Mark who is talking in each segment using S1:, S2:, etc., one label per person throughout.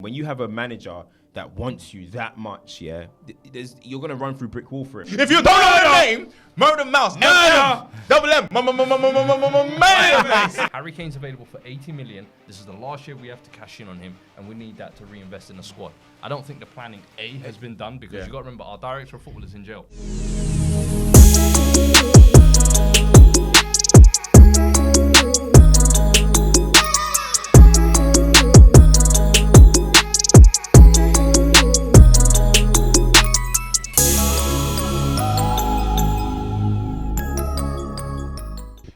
S1: When you have a manager that wants you that much, yeah, you're gonna run through brick wall for it.
S2: If you don't know the name, Murder Mouse, double M,
S3: Harry Kane's available for 80 million. This is the last year we have to cash in on him, and we need that to reinvest in the squad. I don't think the planning has been done because you got to remember our director of football is in jail.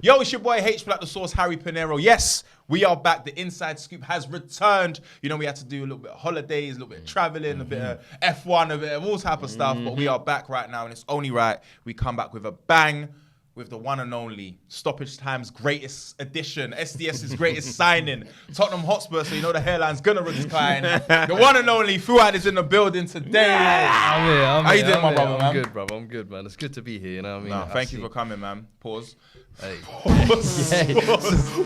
S2: Yo, it's your boy H Black the Sauce, Harry Pinero. Yes, we are back. The Inside Scoop has returned. You know, we had to do a little bit of holidays, a little bit of traveling, a bit of F1, a bit of all type of stuff. But we are back right now, and it's only right we come back with a bang with the one and only Stoppage Time's greatest addition, SDS's greatest signing, Tottenham Hotspur. So you know the hairline's gonna recline. The one and only Fuad is in the building today.
S3: I'm here.
S2: How you doing, my brother, man?
S3: I'm good, bro. I'm good, man. It's good to be here. You know what I mean?
S2: No, thank you for coming, man. Pause.
S3: Hey.
S2: Pause.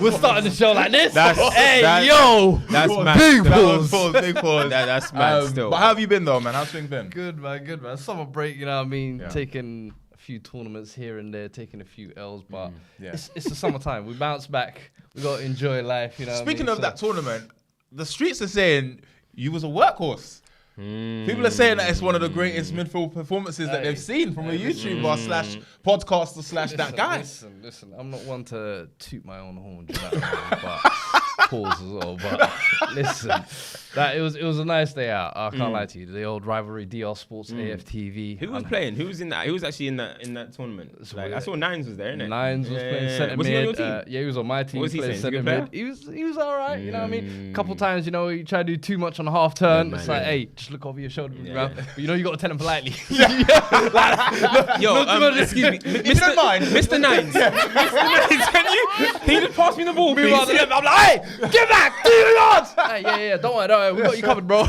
S3: We're starting the show like this.
S1: That's mad.
S2: Big pause. Big pause.
S1: That's mad still.
S2: But how have you been though, man? How's things been?
S3: Good, man. Good, man. Summer break, you know what I mean? Taking a few tournaments here and there, taking a few L's, but it's the summertime. We bounce back. We got to enjoy life, you know.
S2: Speaking of that tournament, the streets are saying you was a workhorse. People are saying that it's one of the greatest midfield performances that they've seen from a YouTuber slash podcaster slash that guy.
S3: Listen. I'm not one to toot my own horn, but pause as well. But listen, it was a nice day out. I can't lie to you. The old rivalry, DR Sports, AFTV.
S1: Who was playing? Who was in that? Who was actually in that tournament? Like, I saw Nines was there, innit?
S3: Nines was playing centre mid.
S1: Was he on your team?
S3: Yeah, he was on my team.
S1: What was he saying?
S3: Centre mid. He was all right. You know what I mean? A couple times, you know, you try to do too much on a half turn. It's like, hey, just look over your shoulder, bro. But you know, you got to tell him politely.
S1: Yo, excuse me, Mr. Nines. Mr. Nines, can you just pass me the ball, please?
S3: I'm like, hey, get back, 2 yards. Hey, yeah, don't worry, we got you covered, bro.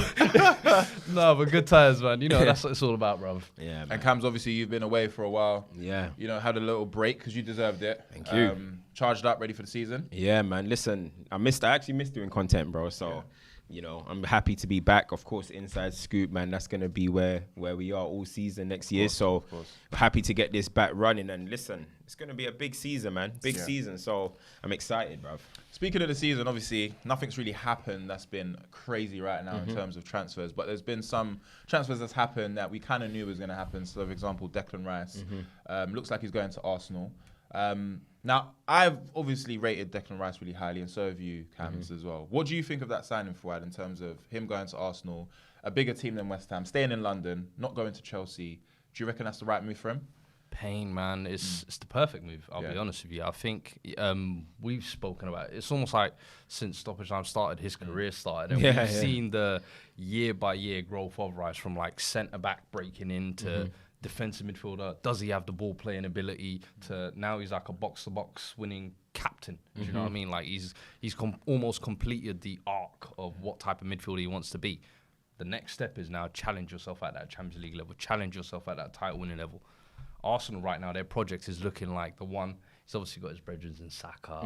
S3: No, but good times, man. You know, that's what it's all about, bro.
S1: Yeah, man.
S2: And Cams, obviously, you've been away for a while.
S1: Yeah.
S2: You know, had a little break because you deserved it.
S1: Thank you.
S2: Charged up, ready for the season.
S1: Yeah, man. Listen, I actually missed doing content, bro. So, you know, I'm happy to be back. Of course, Inside Scoop, man. That's gonna be where we are all season next year. So, happy to get this back running. And listen, it's gonna be a big season, man. Big season. So, I'm excited, bruv.
S2: Speaking of the season, obviously, nothing's really happened that's been crazy right now in terms of transfers. But there's been some transfers that's happened that we kind of knew was going to happen. So, for example, Declan Rice looks like he's going to Arsenal. Now, I've obviously rated Declan Rice really highly, and so have you, Cams, as well. What do you think of that signing, Fuad, in terms of him going to Arsenal, a bigger team than West Ham, staying in London, not going to Chelsea? Do you reckon that's the right move for him?
S3: Pain, man, it's the perfect move. I'll be honest with you. I think we've spoken about it. It's almost like since Stoppage Time started, his career started, and we've seen the year-by-year growth of Rice from like centre-back breaking into defensive midfielder. Does he have the ball playing ability? To now he's like a box-to-box winning captain. Do you know what I mean? Like he's almost completed the arc of what type of midfielder he wants to be. The next step is now challenge yourself at that Champions League level, challenge yourself at that title-winning level. Arsenal right now, their project is looking like the one. He's obviously got his brethren in Saka.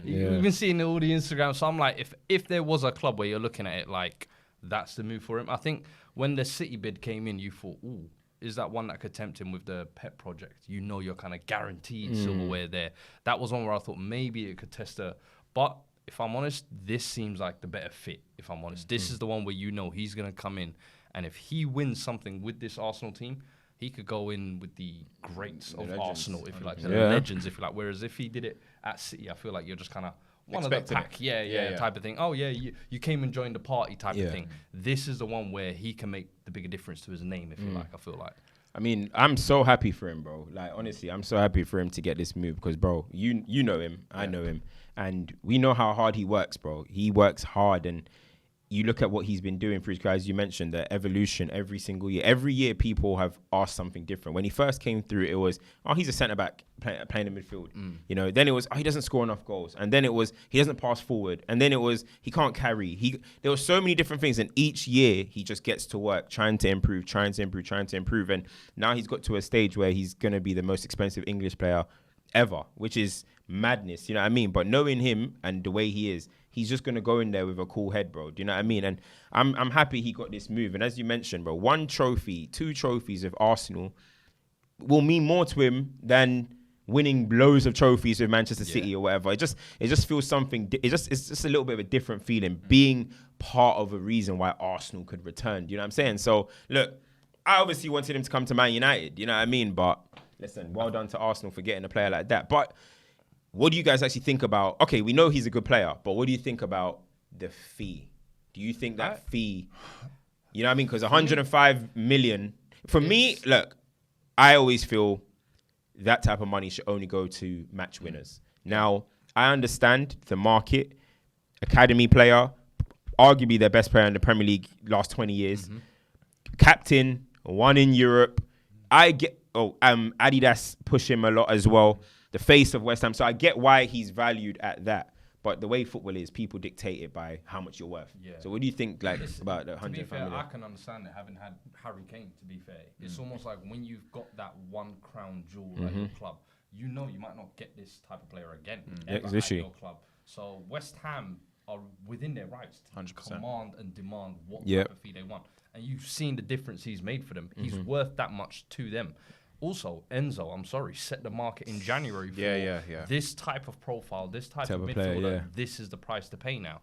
S3: You know, we've been seeing all the Instagram. So I'm like, if there was a club where you're looking at it like that's the move for him, I think when the City bid came in, you thought, ooh, is that one that could tempt him with the Pep project? You know, you're kind of guaranteed silverware there. That was one where I thought maybe it could test her. But if I'm honest, this seems like the better fit. If I'm honest, this is the one where you know he's gonna come in, and if he wins something with this Arsenal team, he could go in with the greats of legends. Arsenal, if you like, the legends, if you like. Whereas if he did it at City, I feel like you're just kind of one
S2: expecting
S3: of the pack, type of thing. Oh yeah, you came and joined the party type of thing. This is the one where he can make the bigger difference to his name, if you like. I feel like.
S1: I mean, I'm so happy for him, bro. Like, honestly, I'm so happy for him to get this move because, bro, you know him, I know him, and we know how hard he works, bro. He works hard, and you look at what he's been doing for his career, as you mentioned, the evolution every single year. Every year, people have asked something different. When he first came through, it was, oh, he's a centre-back playing in midfield. You know, then it was, oh, he doesn't score enough goals. And then it was, he doesn't pass forward. And then it was, he can't carry. There were so many different things. And each year, he just gets to work, trying to improve. And now he's got to a stage where he's going to be the most expensive English player ever, which is madness, you know what I mean? But knowing him and the way he is, he's just gonna go in there with a cool head, bro. Do you know what I mean? And I'm happy he got this move. And as you mentioned, bro, 1 trophy, 2 trophies with Arsenal will mean more to him than winning loads of trophies with Manchester City or whatever. It just feels something. It's just a little bit of a different feeling being part of a reason why Arsenal could return. Do you know what I'm saying? So look, I obviously wanted him to come to Man United. You know what I mean? But listen, well done to Arsenal for getting a player like that. But what do you guys actually think about? Okay, we know he's a good player, but what do you think about the fee? Do you think that fee? You know what I mean? Because 105 million for me. Look, I always feel that type of money should only go to match winners. Now, I understand the market, academy player, arguably their best player in the Premier League last 20 years, captain, won in Europe. I get, Adidas push him a lot as well, the face of West Ham. So I get why he's valued at that. But the way football is, people dictate it by how much you're worth. Yeah. So what do you think about the 100
S3: To be fair,
S1: million?
S3: I can understand it, having had Harry Kane, to be fair. It's almost like when you've got that one crown jewel at your club, you know you might not get this type of player again ever at your club. So West Ham are within their rights to
S2: 100%.
S3: command and demand what type of fee they want. And you've seen the difference he's made for them. He's worth that much to them. Also, Enzo, I'm sorry, set the market in January for this type of profile, this type of midfielder. Player, This is the price to pay now.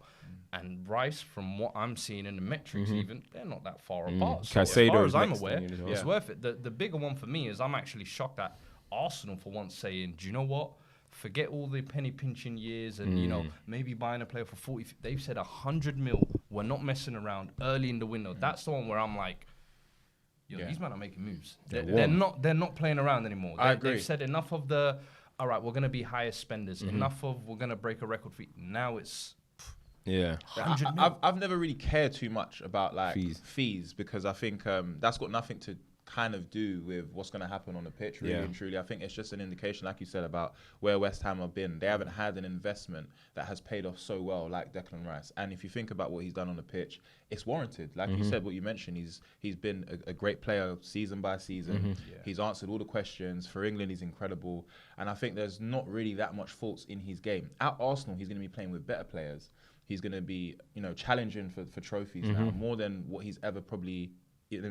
S3: And Rice, from what I'm seeing in the metrics, even they're not that far apart. So as far as I'm aware, it's worth it. The bigger one for me is I'm actually shocked at Arsenal for once saying, do you know what? Forget all the penny pinching years and you know maybe buying a player for 40. They've said 100 mil. We're not messing around early in the window. That's the one where I'm like, these men are making moves. They're not playing around anymore.
S2: I agree.
S3: They've said enough of the, all right, we're going to be highest spenders. Enough of we're going to break a record fee. Now it's 100 mil.
S2: I've never really cared too much about like fees because I think that's got nothing to kind of do with what's going to happen on the pitch, really and truly. I think it's just an indication, like you said, about where West Ham have been. They haven't had an investment that has paid off so well like Declan Rice. And if you think about what he's done on the pitch, it's warranted. Like you said, what you mentioned, he's been a great player season by season. He's answered all the questions. For England, he's incredible. And I think there's not really that much faults in his game. At Arsenal, he's going to be playing with better players. He's going to be, challenging for trophies now, more than what he's ever probably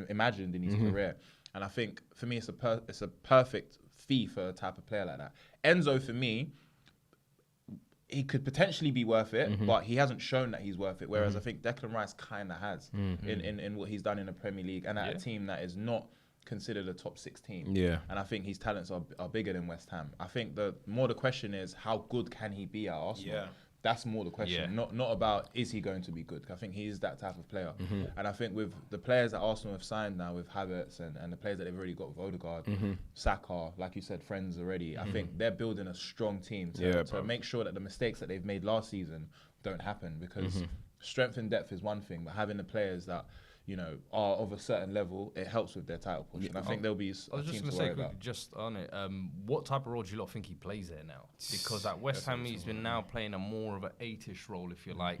S2: imagined in his career. And I think for me it's a perfect fee for a type of player like that. Enzo, for me, he could potentially be worth it, but he hasn't shown that he's worth it. Whereas I think Declan Rice kind of has in what he's done in the Premier League and at a team that is not considered a top 6 team. And I think his talents are bigger than West Ham. I think the question is how good can he be at Arsenal? That's more the question, not about is he going to be good. I think he is that type of player. And I think with the players that Arsenal have signed now with Havertz and the players that they've already got with Odegaard, Saka, like you said, friends already, I think they're building a strong team to make sure that the mistakes that they've made last season don't happen because strength and depth is one thing, but having the players that are of a certain level, it helps with their title push. And I think there'll be a
S3: I was just
S2: team
S3: going to
S2: to
S3: say
S2: worry
S3: quickly,
S2: about.
S3: just on it, what type of role do you lot think he plays there now? Because at West Ham, he's been now playing a more of an 8-ish role, if you like,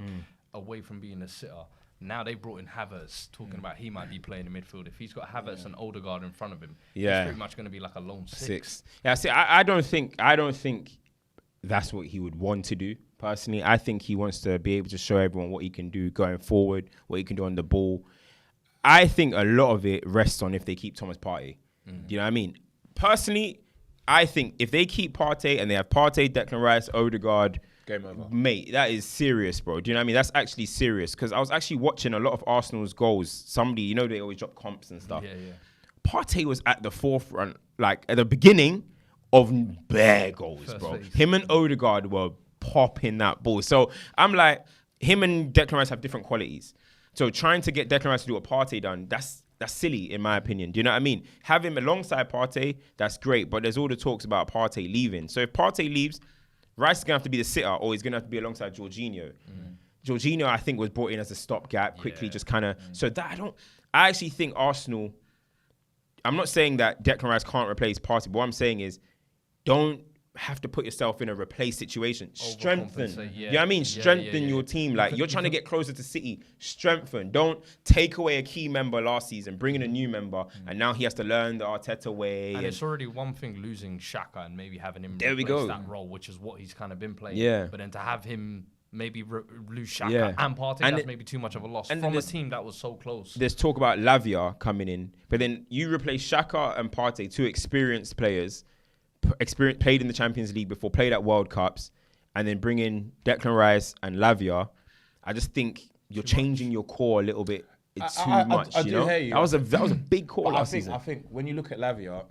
S3: away from being a sitter. Now they brought in Havertz, talking about he might be playing in midfield. If he's got Havertz and Odegaard in front of him, he's pretty much going to be like a lone six.
S1: Yeah, see, I don't think that's what he would want to do. Personally, I think he wants to be able to show everyone what he can do going forward, what he can do on the ball. I think a lot of it rests on if they keep Thomas Partey. Do you know what I mean? Personally, I think if they keep Partey and they have Partey, Declan Rice, Odegaard,
S2: game over.
S1: Mate, that is serious, bro. Do you know what I mean? That's actually serious because I was actually watching a lot of Arsenal's goals. Somebody, they always drop comps and stuff. Partey was at the forefront, like at the beginning of bare goals, bro. Him and Odegaard were popping that ball. So I'm like, him and Declan Rice have different qualities. So trying to get Declan Rice to do what Partey done, that's silly in my opinion. Do you know what I mean? Have him alongside Partey, that's great. But there's all the talks about Partey leaving. So if Partey leaves, Rice is going to have to be the sitter or he's going to have to be alongside Jorginho. Jorginho, I think, was brought in as a stopgap, quickly just kind of... So that I actually think Arsenal... I'm not saying that Declan Rice can't replace Partey, but what I'm saying is don't have to put yourself in a replace situation. Strengthen. You know what I mean? Strengthen your team. Like, you're trying to get closer to City. Strengthen. Don't take away a key member last season, bring in a new member, and now he has to learn the Arteta way.
S3: And it's already one thing losing Xhaka and maybe having him replace that role, which is what he's kind of been playing. But then to have him maybe lose Xhaka and Partey, that's maybe too much of a loss from a team that was so close.
S1: There's talk about Lavia coming in, but then you replace Xhaka and Partey, two experienced players, played in the Champions League before, played at World Cups, and then bring in Declan Rice and Lavia. I just think you're changing your core a little bit. It's too much, you know? That was a big call last season.
S2: I think when you look at Lavia,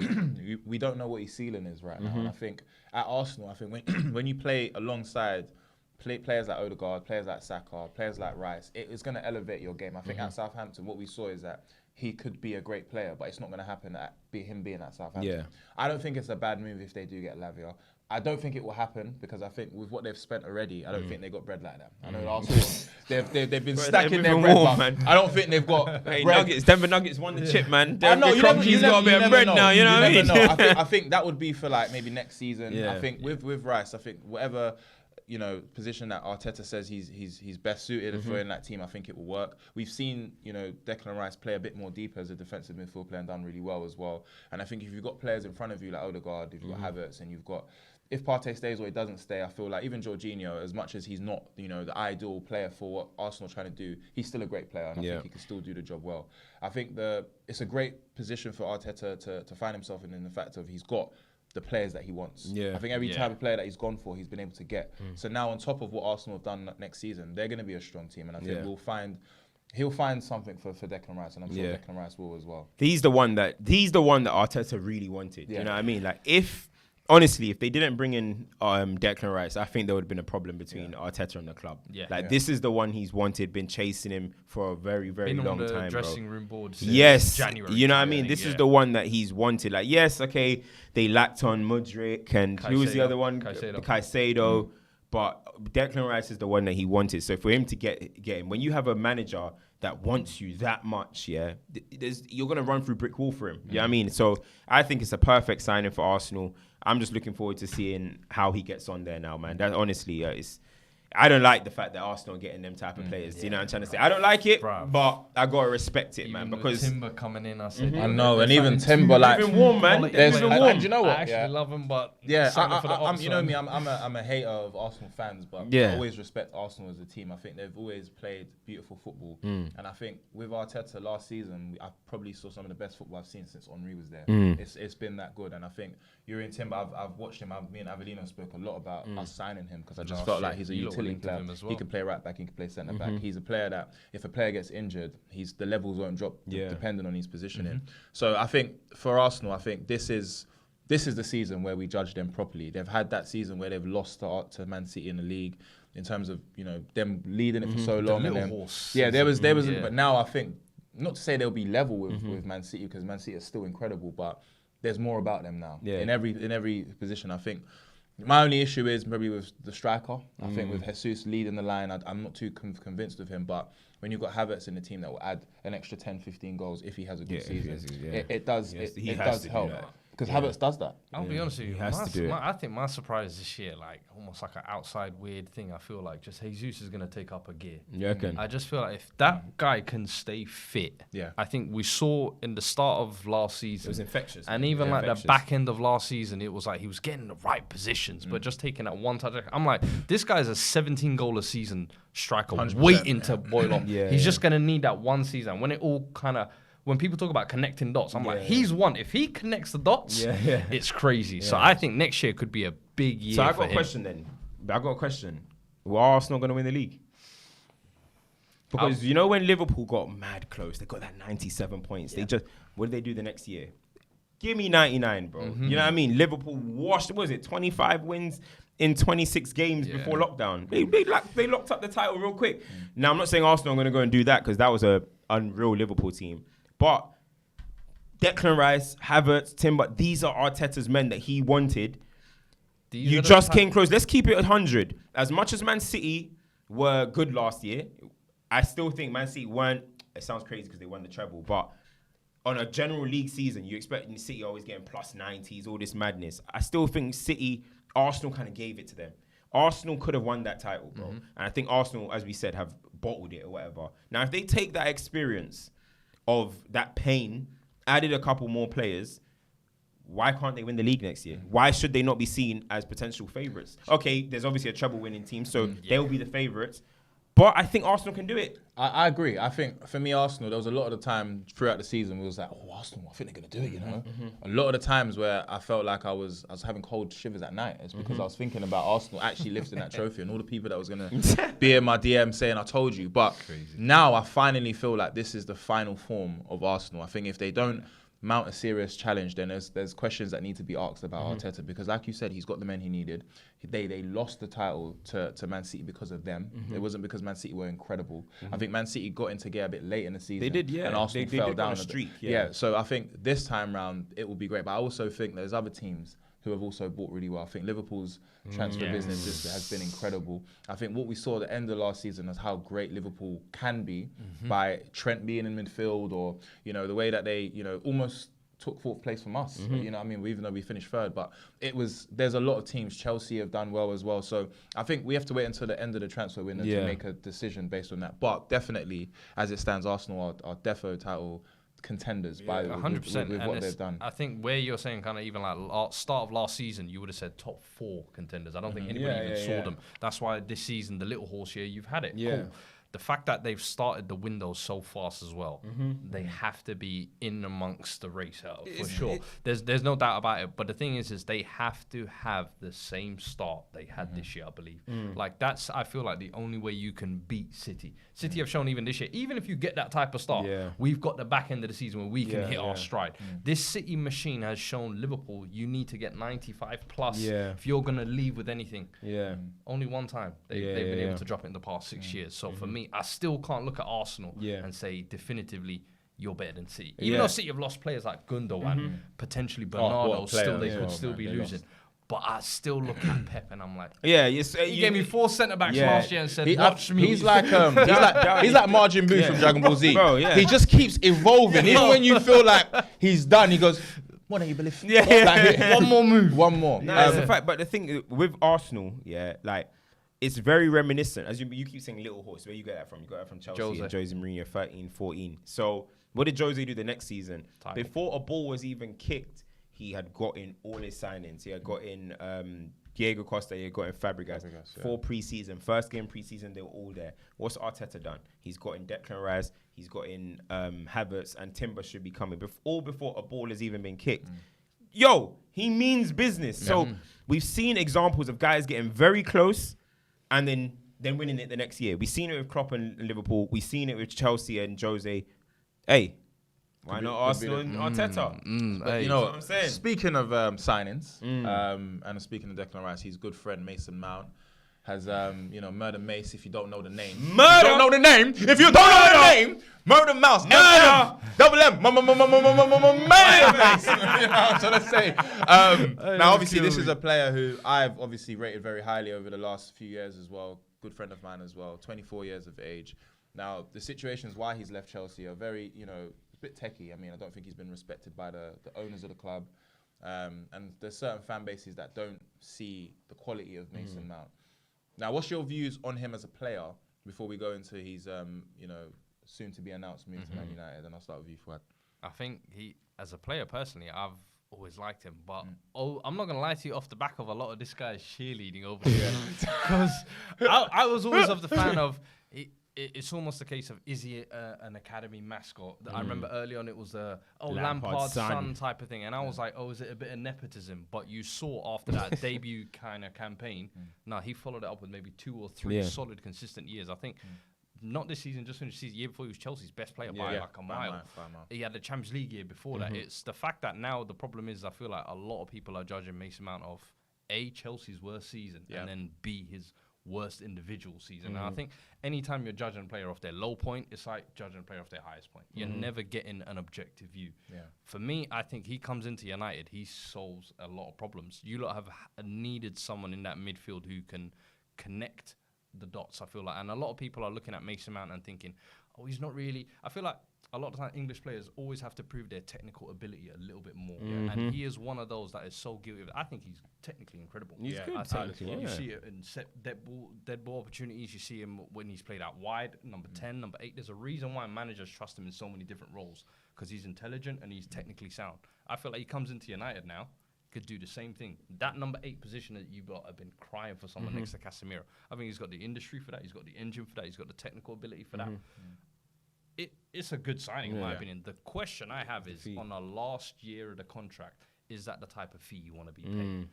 S2: we don't know what his ceiling is right now. And I think at Arsenal, I think when you play alongside players like Odegaard, players like Saka, players like Rice, it is going to elevate your game. I think at Southampton, what we saw is that he could be a great player, but it's not going to happen at him being at Southampton. Yeah. I don't think it's a bad move if they do get Lavia. I don't think it will happen because I think with what they've spent already, I don't think they got bread like that. I know Arsenal, they've been stacking their bread, man. I don't think they've got bread.
S1: Nuggets, Denver Nuggets won the chip, man.
S2: I know, you
S1: got a bit of bread now, you know what I mean?
S2: I think that would be for like maybe next season. Yeah. I think with Rice, I think whatever position that Arteta says he's best suited for in that team, I think it will work. We've seen, Declan Rice play a bit more deeper as a defensive midfield player and done really well as well. And I think if you've got players in front of you like Odegaard, if you've got Havertz, and you've got, if Partey stays or he doesn't stay, I feel like even Jorginho, as much as he's not, the ideal player for what Arsenal are trying to do, he's still a great player, and I think he can still do the job well. I think it's a great position for Arteta to find himself in the fact of he's got the players that he wants. Yeah. I think every type of player that he's gone for, he's been able to get. So now on top of what Arsenal have done next season, they're going to be a strong team, and I think he'll find something for Declan Rice, and I'm sure Declan Rice will as well.
S1: He's the one that Arteta really wanted. You know what I mean? Like honestly, if they didn't bring in Declan Rice, I think there would have been a problem between Arteta and the club. This is the one he's wanted, been chasing him for a very, very long time, bro.
S3: Dressing room boards.
S1: January. You know what I mean? This is the one that he's wanted. Like, yes, okay, they lacked on Mudryk and who was the other one? Caicedo. But Declan Rice is the one that he wanted. So for him to get him, when you have a manager that wants you that much, you're going to run through brick wall for him. You know what I mean? So I think it's a perfect signing for Arsenal. I'm just looking forward to seeing how he gets on there now, man. That honestly, I don't like the fact that Arsenal are getting them type of players. You know what I'm trying to say? I don't like it, but I got to respect it, man. Because
S3: Timber coming in, I said.
S2: I know, and even Timber, like...
S1: Even warm, man.
S2: And you know what?
S3: I actually love him, but...
S2: Yeah, you know me, I'm a hater of Arsenal fans, but I always respect Arsenal as a team. I think they've always played beautiful football. And I think with Arteta last season, I probably saw some of the best football I've seen since Henry was there. It's been that good, and I think Yuri Timber, I've watched him. Me and Avelino spoke a lot about us signing him because I just felt like he's a utility player. He can play right back, he can play centre back. He's a player that if a player gets injured, the levels won't drop depending on his positioning. So I think for Arsenal, I think this is the season where we judge them properly. They've had that season where they've lost to Man City in the league in terms of them leading it for so long.
S3: The horse.
S2: Yeah, there was, but now I think not to say they'll be level with Man City because Man City is still incredible, but there's more about them now. In every position, I think. My only issue is maybe with the striker. I think with Jesus leading the line, I'm not too convinced of him. But when you've got Havertz in the team that will add an extra 10, 15 goals if he has a good season, it does help. Because Havertz does that.
S3: I'll be honest with you.
S1: He has to do it.
S3: I think my surprise this year, like almost like an outside weird thing, I feel like just Jesus is going to take up a gear. I just feel like if that guy can stay fit, I think we saw in the start of last season.
S1: It was infectious.
S3: And even like the back end of last season, it was like he was getting the right positions, but just taking that one touch. I'm like, this guy's a 17-goal a season striker waiting to boil off. He's just going to need that one season. When it all kind of... When people talk about connecting dots, I'm like, he's one. If he connects the dots, it's crazy. So I think next year could be a big year.
S1: So I got a question then. I got a question. Were Arsenal going to win the league? Because you know when Liverpool got mad close, they got that 97 points. They just, what did they do the next year? Give me 99, bro. You know what I mean? Liverpool washed, what was it, 25 wins in 26 games before lockdown. They locked up the title real quick. Now, I'm not saying Arsenal are going to go and do that because that was a unreal Liverpool team. But Declan Rice, Havertz, Timber, these are Arteta's men that he wanted. You just came close. Let's keep it 100. As much as Man City were good last year, I still think Man City weren't, it sounds crazy because they won the treble, but on a general league season, you expect City always getting plus 90s, all this madness. I still think Arsenal kind of gave it to them. Arsenal could have won that title, bro. And I think Arsenal, as we said, have bottled it or whatever. Now, if they take that experience of that pain, added a couple more players, why can't they win the league next year? Why should they not be seen as potential favourites? Okay, there's obviously a treble-winning team, so they'll be the favourites. But I think Arsenal can do it.
S2: I agree. I think for me, Arsenal, there was a lot of the time throughout the season we was like, oh, Arsenal, I think they're going to do it, you know? A lot of the times where I felt like I was having cold shivers at night, it's because I was thinking about Arsenal actually lifting that trophy and all the people that was going to be in my DM saying, I told you. But now I finally feel like this is the final form of Arsenal. I think if they don't mount a serious challenge, then there's questions that need to be asked about Arteta, because like you said, he's got the men he needed. They lost the title to Man City because of them. It wasn't because Man City were incredible. I think Man City got into gear a bit late in the season.
S1: They did, yeah.
S2: And Arsenal
S1: they
S2: fell
S1: did
S2: down
S1: on a streak.
S2: So I think this time round it will be great. But I also think there's other teams who have also bought really well. I think Liverpool's transfer business has been incredible. I think what we saw at the end of last season is how great Liverpool can be by Trent being in midfield, or the way that they almost took fourth place from us. You know what I mean? Even though we finished third, but there's a lot of teams. Chelsea have done well as well. So I think we have to wait until the end of the transfer window to make a decision based on that. But definitely, as it stands, Arsenal are defo title contenders by
S3: 100%
S2: with what they've done.
S3: I think where you're saying kind of even like start of last season, you would have said top 4 contenders. I don't think anybody even saw them. That's why this season, the little horse here, you've had it. Yeah. Cool. The fact that they've started the window so fast as well, they have to be in amongst the race for sure. There's no doubt about it. But the thing is they have to have the same start they had this year, I believe. Like that's, I feel like the only way you can beat City. City have shown even this year, even if you get that type of start, we've got the back end of the season where we can hit our stride. This City machine has shown Liverpool you need to get 95 plus if you're going to leave with anything. Only one time they've been able to drop it in the past 6 years. So for me, I still can't look at Arsenal and say definitively you're better than City. Even though City have lost players like Gundo and potentially Bernardo, they could still be losing. But I still look at Pep and I'm like, he gave me 4 centre backs last year and said, watch me.
S2: He's like Margin Buu from Dragon Ball Z. Bro, he just keeps evolving. Even when you feel like he's done, he goes, what do you believe?
S3: One more move.
S2: One more.
S1: That's a fact. But the thing with Arsenal, like, it's very reminiscent. As you keep saying little horse, where you get that from? You got that from Chelsea and Jose Mourinho, 13, 14. So what did Jose do the next season? Before a ball was even kicked, he had got in all his signings. He had got in Diego Costa, he had got in Fabregas. 4 pre-season. First game pre-season, they were all there. What's Arteta done? He's got in Declan Rice, he's got in Havertz, and Timber should be coming. All before a ball has even been kicked. Yo, he means business. So we've seen examples of guys getting very close and then winning it the next year. We've seen it with Klopp and Liverpool. We've seen it with Chelsea and Jose. Hey, why not Arsenal and Arteta?
S2: But you know what I'm saying? Speaking of signings, and speaking of Declan Rice, his good friend Mason Mount has Murder Mace. If you don't know the name, If you don't know the name, Murder Mouse. Murder. Double M. So let's say. Now, obviously, this is a player who I've obviously rated very highly over the last few years as well. Good friend of mine as well. 24 years of age. Now, the situations why he's left Chelsea are very, a bit techie. I mean, I don't think he's been respected by the owners of the club. And there's certain fan bases that don't see the quality of Mason Mount. Now, what's your views on him as a player before we go into his, soon to be announced move to Man United? And I'll start with you, Fuad.
S3: I think as a player personally, I've always liked him, but I'm not gonna lie to you. Off the back of a lot of this guy's cheerleading over here, because I was always of the fan of. It's almost a case of, is he an academy mascot? I remember early on it was Lampard's son type of thing. And I was like, is it a bit of nepotism? But you saw after that debut kind of campaign, he followed it up with maybe 2 or 3 solid, consistent years. I think not this season, just finished the season. The year before, he was Chelsea's best player by like a mile. He had the Champions League year before that. It's the fact that now the problem is I feel like a lot of people are judging Mason Mount of A, Chelsea's worst season, and then B, his worst individual season. And I think anytime you're judging a player off their low point, it's like judging a player off their highest point. You're never getting an objective view. For me, I think he comes into United, he solves a lot of problems. You lot have needed someone in that midfield who can connect the dots, I feel like. And a lot of people are looking at Mason Mount and thinking, oh, he's not really. I feel like a lot of time English players always have to prove their technical ability a little bit more. And he is one of those that is so guilty of it. I think he's technically incredible.
S1: He's good technically.
S3: You see it in dead ball opportunities. You see him when he's played out wide, number 10, number 8. There's a reason why managers trust him in so many different roles, because he's intelligent and he's technically sound. I feel like he comes into United now, could do the same thing. That number 8 position that you got, I've been crying for someone next to Casemiro. I think he's got the industry for that. He's got the engine for that. He's got the technical ability for that. It's a good signing, in my opinion. The question I have is, on the last year of the contract, is that the type of fee you want to be paid?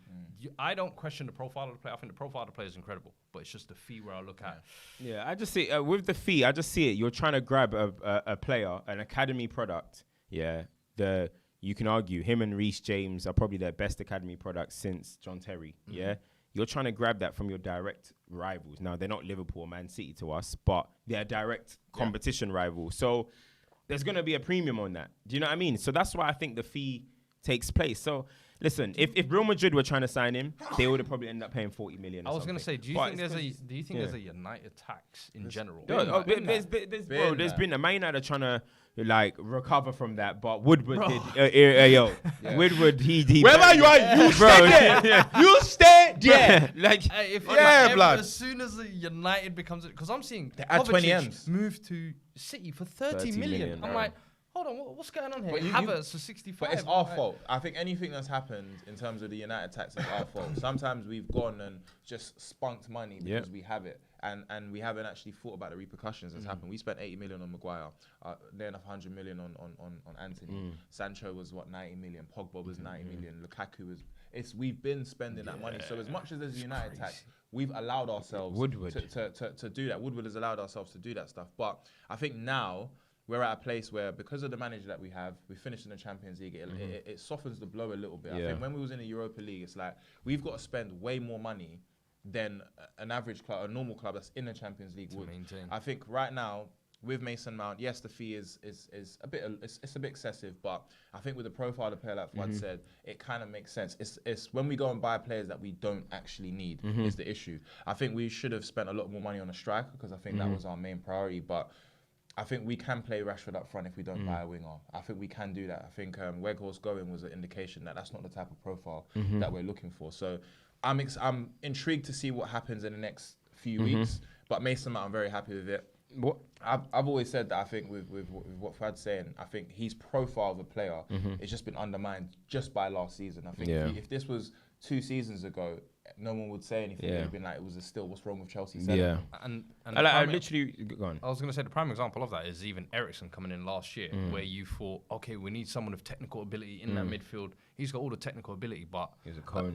S3: I don't question the profile of the player. I think the profile of the player is incredible, but it's just the fee where I look at.
S1: Yeah, I just see with the fee. I just see it. You're trying to grab a player, an academy product. Yeah, you can argue him and Reece James are probably their best academy products since John Terry. Yeah. You're trying to grab that from your direct rivals. Now, they're not Liverpool or Man City to us, but they're direct competition rivals. So there's going to be a premium on that. Do you know what I mean? So that's why I think the fee takes place. So listen, if Real Madrid were trying to sign him, they would have probably ended up paying 40 million.
S3: I was going to say, do you think there's a United tax in general?
S1: There's been a Man United trying to recover from that, but Woodward did. Woodward, he
S2: wherever you are, you stay there. You stay there.
S3: Blood. As soon as the United becomes it, because I'm seeing Kovacic move to City for 30 million. I'm like, hold on, what's going on here? Havertz for 65.
S2: But it's our fault. I think anything that's happened in terms of the United tax is our fault. Sometimes we've gone and just spunked money because we have it. And we haven't actually thought about the repercussions that's happened. We spent 80 million on Maguire, near enough 100 million on Anthony. Sancho was 90 million. Pogba was 90 million. Lukaku was. We've been spending that money. So as much as there's a United tax, we've allowed ourselves to do that. Woodward has allowed ourselves to do that stuff. But I think now we're at a place where, because of the manager that we have, we finished in the Champions League. It softens the blow a little bit. I think when we was in the Europa League, it's like we've got to spend way more money than an average club, a normal club that's in the Champions League would. I think right now with Mason Mount, yes, the fee is a bit excessive, but I think with the profile of the player, like Fuad said, it kind of makes sense. It's when we go and buy players that we don't actually need is the issue. I think we should have spent a lot more money on a striker, because I think that was our main priority, but I think we can play Rashford up front if we don't buy a winger. I think we can do that. I think Weghorst going was an indication that that's not the type of profile that we're looking for. So I'm intrigued to see what happens in the next few weeks. But Mason Mount, I'm very happy with it. I've always said that I think with what Fad's saying, I think his profile of a player has just been undermined just by last season. I think if this was 2 seasons ago, no one would say anything. It would have been like, it was a still, what's wrong with Chelsea?
S3: And
S1: I literally, go on.
S3: I was going to say the prime example of that is even Eriksen coming in last year, where you thought, okay, we need someone with technical ability in that midfield. He's got all the technical ability, but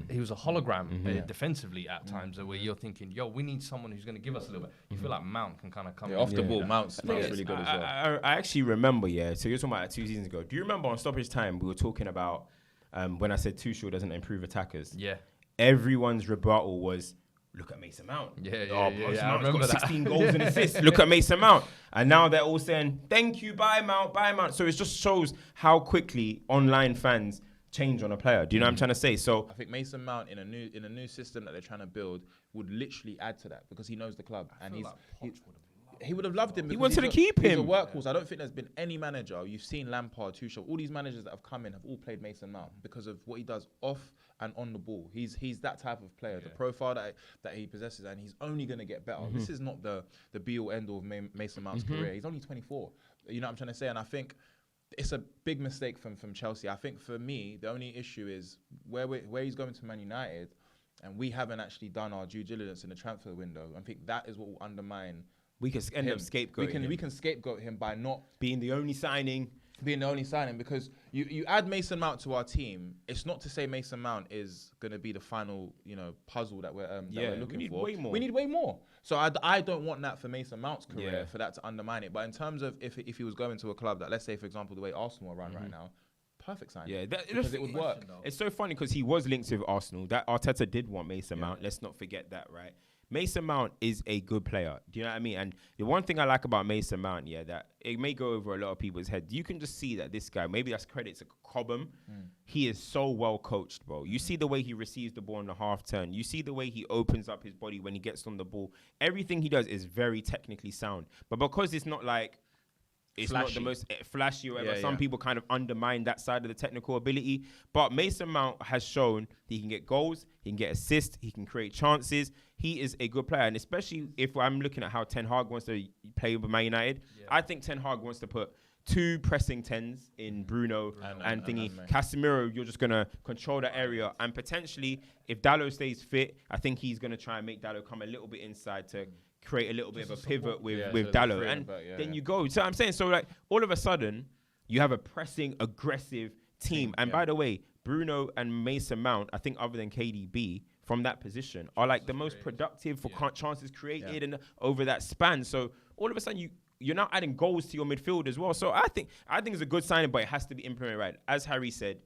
S3: he was a hologram defensively at times, where you're thinking, yo, we need someone who's going to give us a little bit. You feel like Mount can kind of come
S2: off the ball. Mount's really good as well.
S1: I actually remember, so you're talking about 2 seasons ago. Do you remember on Stoppage Time, we were talking about when I said Tuchel doesn't improve attackers? Yeah. Everyone's rebuttal was, look at Mason Mount. Mount's got 16 goals and assists. Look at Mason Mount. And now they're all saying, thank you, buy Mount. So it just shows how quickly online fans change on a player. Do you know what I'm trying to say? So
S2: I think Mason Mount in a new system that they're trying to build would literally add to that, because he knows the club and he would have loved him.
S1: He wanted to keep him.
S2: He's a workhorse. I don't think there's been any manager. You've seen Lampard, Tuchel, all these managers that have come in have all played Mason Mount because of what he does off and on the ball. He's that type of player. The profile that he possesses, and he's only going to get better. This is not the be-all, end-all of Mason Mount's career. He's only 24. You know what I'm trying to say? And I think it's a big mistake from Chelsea. I think for me, the only issue is where he's going to Man United, and we haven't actually done our due diligence in the transfer window. I think that is what will undermine.
S1: We can end up scapegoating him.
S2: We can scapegoat him by not
S1: being the only signing.
S2: Because you add Mason Mount to our team, it's not to say Mason Mount is going to be the final puzzle that we're looking for. We need way more. So I don't want that for Mason Mount's career, for that to undermine it. But in terms of if he was going to a club that, let's say for example the way Arsenal are run right now, perfect sign.
S1: Yeah,
S2: because it would work.
S1: It's so funny because he was linked with Arsenal. That Arteta did want Mason Mount. Let's not forget that, right? Mason Mount is a good player. Do you know what I mean? And the one thing I like about Mason Mount, that it may go over a lot of people's heads. You can just see that this guy, maybe that's credit to Cobham, he is so well coached, bro. You see the way he receives the ball in the half turn. You see the way he opens up his body when he gets on the ball. Everything he does is very technically sound. But because it's not like it's
S2: flashy.
S1: not the most flashy or whatever.
S2: Yeah,
S1: Some people kind of undermine that side of the technical ability. But Mason Mount has shown he can get goals, he can get assists, he can create chances. He is a good player. And especially if I'm looking at how Ten Hag wants to play with Man United, I think Ten Hag wants to put 2 pressing 10s in Bruno and thingy. Casemiro, you're just going to control that area. And potentially, if Dalot stays fit, I think he's going to try and make Dalot come a little bit inside to create a little bit of a pivot with Dalot. And then you go. So I'm saying, so like all of a sudden, you have a pressing, aggressive team. And by the way, Bruno and Mason Mount, I think other than KDB, from that position, are like the most productive for chances created and over that span. So all of a sudden, you're now adding goals to your midfield as well. So I think it's a good signing, but it has to be implemented right. As Harry said,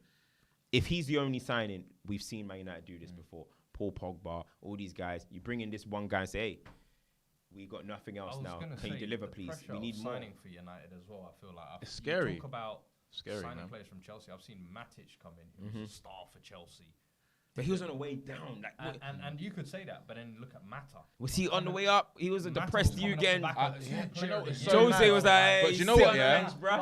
S1: if he's the only signing, we've seen Man United do this before. Paul Pogba, all these guys. You bring in this one guy and say, hey, we got nothing else now. Can you deliver, please? We need more.
S3: Signing for United as well. I feel like
S2: it's scary.
S3: Talk about signing players from Chelsea. I've seen Matic come in. He was a star for Chelsea.
S1: But he was on the way down. Like,
S3: and you could say that, but then look at Mata.
S1: Was he on the way up? He was a depressed you again.
S2: Jose
S1: was like,
S2: but you know what,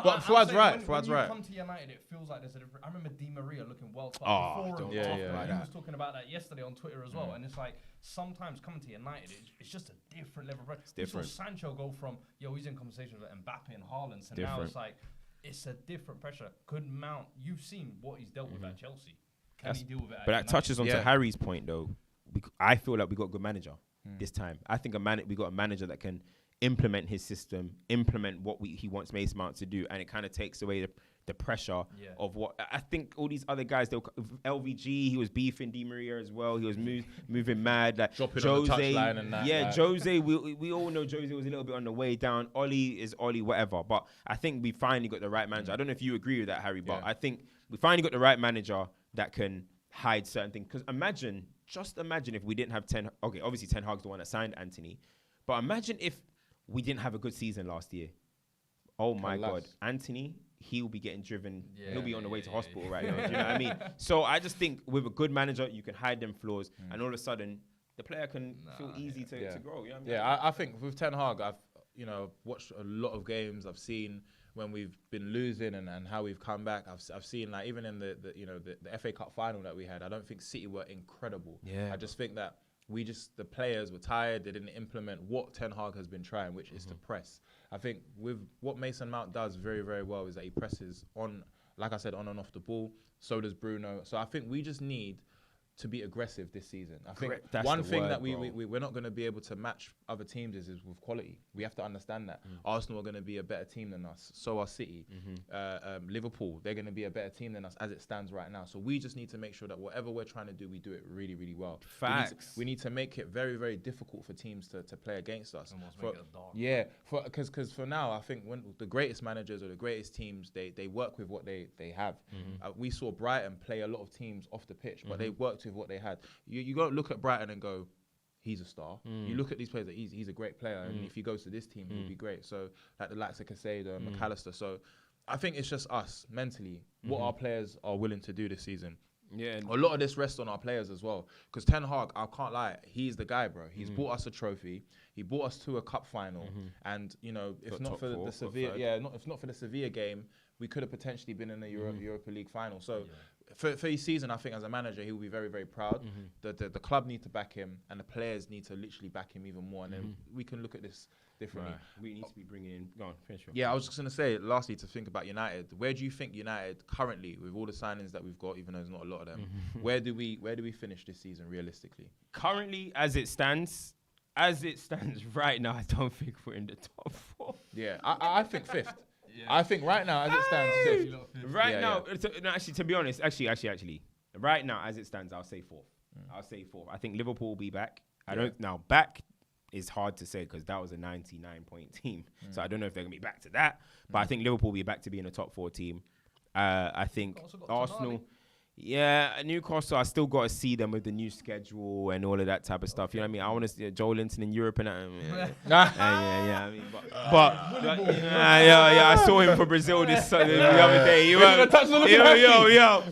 S2: But Fuad's right.
S3: When you come to United, it feels like there's a different... I remember Di Maria looking world class before and after. He was talking about that yesterday on Twitter as well. And it's like, sometimes coming to United, it's just a different level of... We saw Sancho go from, he's in conversation with Mbappe and Haaland, so now it's like, it's a different pressure. Could Mount... You've seen what he's dealt with at Chelsea. Can he deal with it?
S1: But that touches on to Harry's point, though. I feel like we got a good manager this time. I think we got a manager that can implement his system, implement what he wants Mason Mount to do, and it kind of takes away the pressure of what I think all these other guys. LVG, he was beefing Di Maria as well. He was moving mad. Like
S2: dropping
S1: Jose,
S2: on the touchline and that.
S1: Yeah, Jose. We all know Jose was a little bit on the way down. Oli is Oli, whatever. But I think we finally got the right manager. I don't know if you agree with that, Harry, but I think we finally got the right manager that can hide certain things. Because just imagine if we didn't have okay, obviously Ten Hag's the one that signed Anthony, but imagine if we didn't have a good season last year. Oh my God, Anthony, he'll be getting driven. He'll be on the way to hospital right now. Do you know what I mean? So I just think with a good manager, you can hide them flaws, and all of a sudden, the player can feel easy to grow. You know what I mean?
S2: Yeah, I think with Ten Hag, I've watched a lot of games. I've seen when we've been losing and how we've come back. I've seen like even in the FA Cup final that we had, I don't think City were incredible. Yeah. I just think that the players were tired. They didn't implement what Ten Hag has been trying, which is to press. I think with what Mason Mount does very, very well is that he presses on, like I said, on and off the ball. So does Bruno. So I think we just need to be aggressive this season. I think one thing that we're not going to be able to match other teams is with quality. We have to understand that. Arsenal are going to be a better team than us. So are City. Liverpool, they're going to be a better team than us as it stands right now. So we just need to make sure that whatever we're trying to do, we do it really, really well.
S1: Facts.
S2: We need to make it very, very difficult for teams to play against us. Because for now, I think when the greatest managers or the greatest teams, they work with what they have. We saw Brighton play a lot of teams off the pitch, but they worked with what they had. You don't look at Brighton and go, he's a star. You look at these players that he's a great player, and if he goes to this team, he'll be great. So like the likes of Casado and McAllister. So I think it's just us mentally, what our players are willing to do this season. Yeah, a lot of this rests on our players as well. Because Ten Hag, I can't lie, he's the guy, bro. He's brought us a trophy. He brought us to a cup final, and if not for the Sevilla game, we could have potentially been in the Europa League final. So. For his season, I think as a manager, he will be very, very proud. The club need to back him, and the players need to literally back him even more. And then we can look at this differently.
S1: Right. We need to be bringing in... Go on, finish.
S2: Yeah, I was just going to say, lastly, to think about United. Where do you think United currently, with all the signings that we've got, even though there's not a lot of them, where do we finish this season realistically?
S1: Currently, as it stands right now, I don't think we're in the top 4.
S2: Yeah, I think 5th. Yeah. I think right now, as it stands, 5th.
S1: Right now, actually, to be honest, actually, right now, as it stands, I'll say 4th. I'll say 4th. I think Liverpool will be back. Back is hard to say because that was a 99-point team. So I don't know if they're going to be back to that. But I think Liverpool will be back to being a top 4 team. I think Arsenal... Yeah, Newcastle, I still got to see them with the new schedule and all of that type of stuff. You know what I mean? I want to see Joel Linton in Europe and that. I mean, I saw him for Brazil the other day.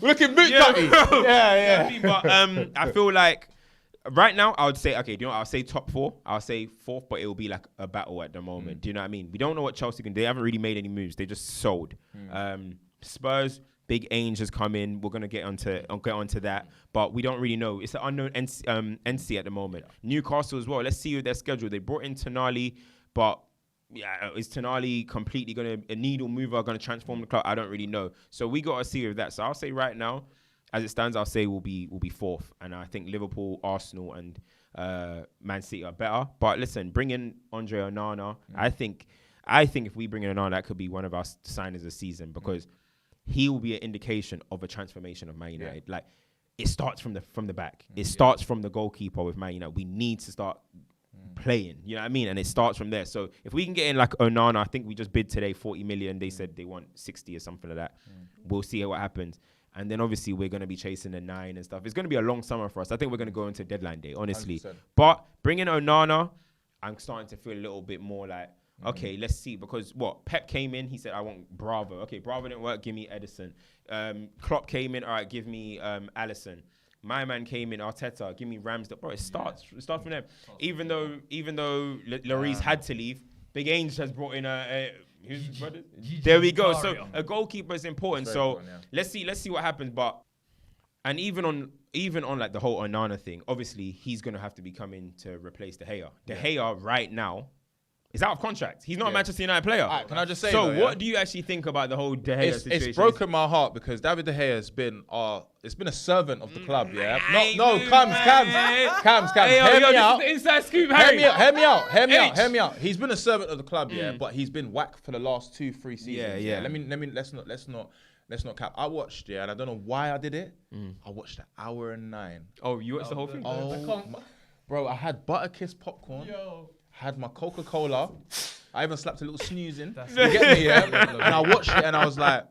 S2: Looking boot cutty.
S1: But I feel like right now, I would say, okay, do you know what? I'll say top 4. I'll say 4th, but it will be like a battle at the moment. Do you know what I mean? We don't know what Chelsea can do. They haven't really made any moves. They just sold. Spurs, Big Ainge has come in. We're going to get onto that. But we don't really know. It's an unknown NC at the moment. Newcastle as well. Let's see their schedule. They brought in Tonali, but is Tonali completely a needle mover, going to transform the club? I don't really know. So we got to see with that. So I'll say right now, as it stands, I'll say we'll be 4th. And I think Liverpool, Arsenal, and Man City are better. But listen, bring in Andre Onana. I think if we bring in Onana, that could be one of our signings this season because he will be an indication of a transformation of Man United. Like it starts from the back. It starts from the goalkeeper with Man United. We need to start playing, you know what I mean? And it starts from there. So if we can get in like Onana, I think we just bid today 40 million. They said they want 60 or something like that. We'll see what happens. And then obviously we're going to be chasing the 9 and stuff. It's going to be a long summer for us. I think we're going to go into deadline day, honestly. 100%. But bringing Onana, I'm starting to feel a little bit more like, okay, let's see. Because Pep came in, he said, I want Bravo. Okay, Bravo didn't work, give me Edison. Klopp came in, all right, give me Alisson. My man came in, Arteta, give me Ramsdale. Bro, it starts from there. Even though Lloris had to leave, Big Ainge has brought in there we go. So a goalkeeper is important. So let's see what happens. But and even on like the whole Onana thing, obviously he's gonna have to be coming to replace De Gea. De Gea right now is out of contract. He's not a Manchester United player.
S2: Right, can I just say?
S1: So what do you actually think about the whole De Gea situation?
S2: It's broken my heart because David De Gea has been a servant of the club. Yeah. Cams.
S1: Hey,
S2: Hear me out.
S1: This is the inside scoop, Harry.
S2: Hear me out. He's been a servant of the club. Yeah, but he's been whacked for the last 2-3 seasons.
S1: Yeah.
S2: Let's not cap. I watched, and I don't know why I did it. I watched an hour and 9.
S1: Oh, you watched the whole thing?
S2: Bro, I had butter kiss popcorn. Had my Coca-Cola. I even slapped a little snooze in. You get me, yeah? And I watched it and I was like,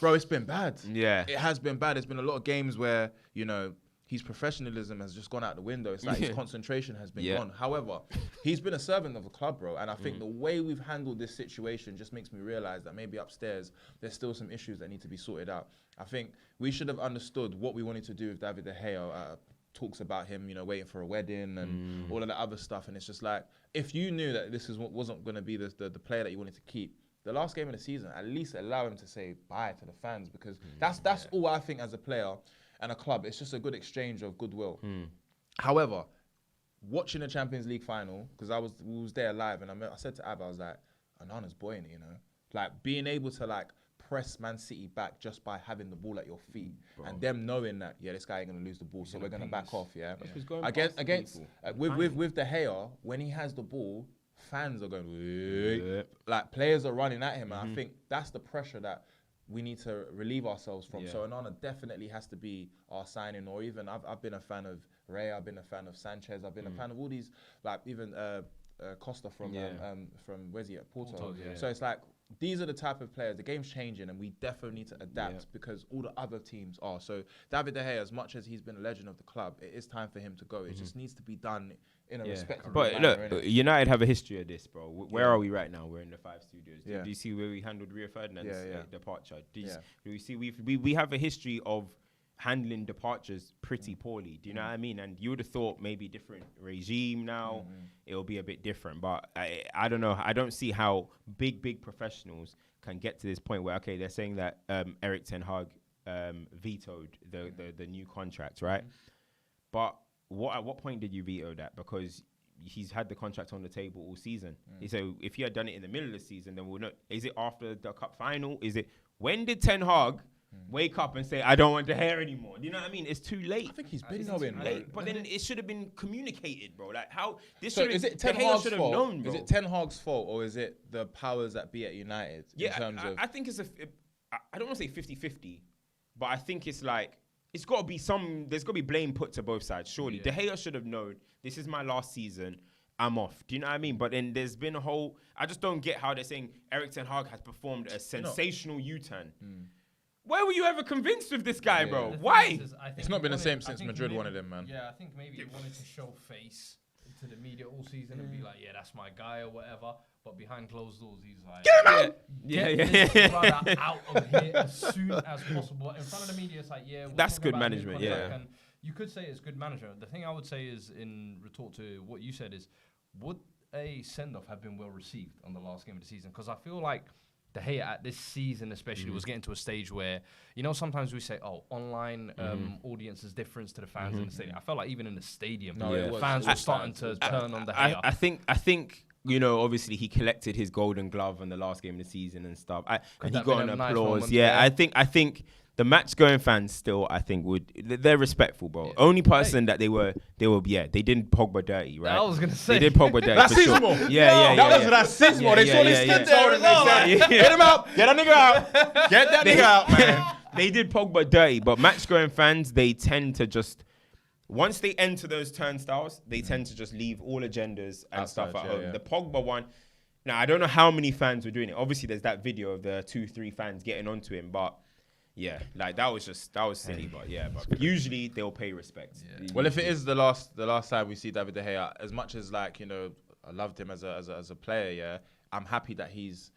S2: bro, it's been bad.
S1: Yeah.
S2: It has been bad. There's been a lot of games where, his professionalism has just gone out the window. It's like his concentration has been gone. However, he's been a servant of the club, bro. And I think the way we've handled this situation just makes me realize that maybe upstairs, there's still some issues that need to be sorted out. I think we should have understood what we wanted to do with David De Gea. Talks about him, waiting for a wedding and all of that other stuff. And it's just like, if you knew that this wasn't going to be the player that you wanted to keep, the last game of the season, at least allow him to say bye to the fans because that's all I think as a player and a club. It's just a good exchange of goodwill. However, watching the Champions League final, because we was there live and I said to Ab, I was like, Onana's buoyant, like being able to like press Man City back just by having the ball at your feet, and them knowing that this guy ain't gonna lose the ball, so we're gonna back off. Against with De Gea, when he has the ball, fans are going like players are running at him, and I think that's the pressure that we need to relieve ourselves from. So Onana definitely has to be our signing, or even I've been a fan of Ray, I've been a fan of Sanchez, I've been a fan of all these, like even Costa from where's he at Porto. So it's like, these are the type of players, the game's changing and we definitely need to adapt because all the other teams are. So David De Gea, as much as he's been a legend of the club, it is time for him to go. It just needs to be done in a respectable manner. But
S1: look, United have a history of this, bro. Where are we right now? We're in the 5 studios. Do you see where we handled Rio Ferdinand's departure? Do you see we have a history of handling departures pretty poorly. Do you know what I mean? And you would have thought maybe different regime now, it'll be a bit different. But I don't know. I don't see how big professionals can get to this point where, okay, they're saying that Erik ten Hag vetoed the new contract, right? But at what point did you veto that? Because he's had the contract on the table all season. So if he had done it in the middle of the season, then we'll know. Is it after the cup final? When did Ten Hag wake up and say, I don't want to hear anymore? Do you know what I mean? It's too late.
S2: I think he's been knowing,
S1: late, but then it should have been communicated, bro. Like how this
S2: so is it Ten Hag's fault?
S1: Known, bro.
S2: Is it Ten Hag's fault or is it the powers that be at United?
S1: Yeah, I think it's I don't want to say 50-50, but I think it's like there's got to be blame put to both sides. Surely De Gea should have known this is my last season. I'm off. Do you know what I mean? But then there's been a whole. I just don't get how they're saying Erik ten Hag has performed a sensational U-turn. Why were you ever convinced of this guy, bro? Why?
S2: It's not been the same since Madrid wanted him, man.
S3: Yeah, I think maybe he wanted to show face to the media all season and be like, that's my guy or whatever. But behind closed doors, he's like,
S1: get him out!
S3: Get this brother out of here as soon as possible. In front of the media, it's like,
S1: that's good management,
S3: and, you could say it's good management. The thing I would say is, in retort to what you said, is would a send-off have been well received on the last game of the season? Because I feel like De Gea at this season especially was getting to a stage where, sometimes we say, online audience is different to the fans in the stadium. I felt like even in the stadium, fans were starting to turn on De Gea.
S1: I think obviously he collected his Golden Glove on the last game of the season and stuff. And he got an applause. I think the match going fans still, I think, they're respectful, bro. Only person that they didn't Pogba dirty, right?
S3: I was gonna say
S1: they did Pogba dirty.
S2: Racismo.
S1: Sure.
S2: That was racismo. They saw this stood there and they said, "Get him out, get that nigga out, get that nigga out, man."
S1: They did Pogba dirty, but match going fans, they tend to just. Once they enter those turnstiles, they tend to just leave all agendas and stuff at home. Yeah. The Pogba one, now I don't know how many fans were doing it. Obviously, there's that video of the 2-3 fans getting onto him, but yeah, like that was silly. But usually they'll pay respect.
S2: Yeah. Well, if it is the last time we see David De Gea, as much as I loved him as a player, I'm happy that he's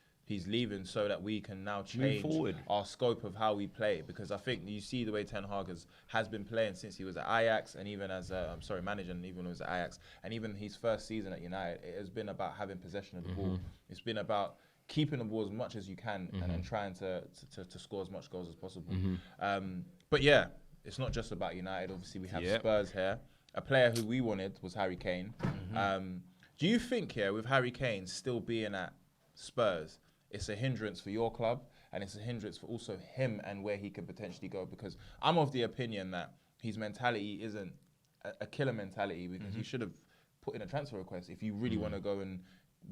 S2: leaving so that we can now change our scope of how we play. Because I think you see the way Ten Hag has been playing since he was at Ajax, and even as manager, and even when he was at Ajax, and even his first season at United, it has been about having possession of the ball. It's been about keeping the ball as much as you can and trying to score as much goals as possible. But yeah, it's not just about United. Obviously, we have Spurs here. A player who we wanted was Harry Kane. Do you think with Harry Kane still being at Spurs, it's a hindrance for your club and it's a hindrance for also him and where he could potentially go? Because I'm of the opinion that his mentality isn't a killer mentality, because he should have put in a transfer request if you really want to go and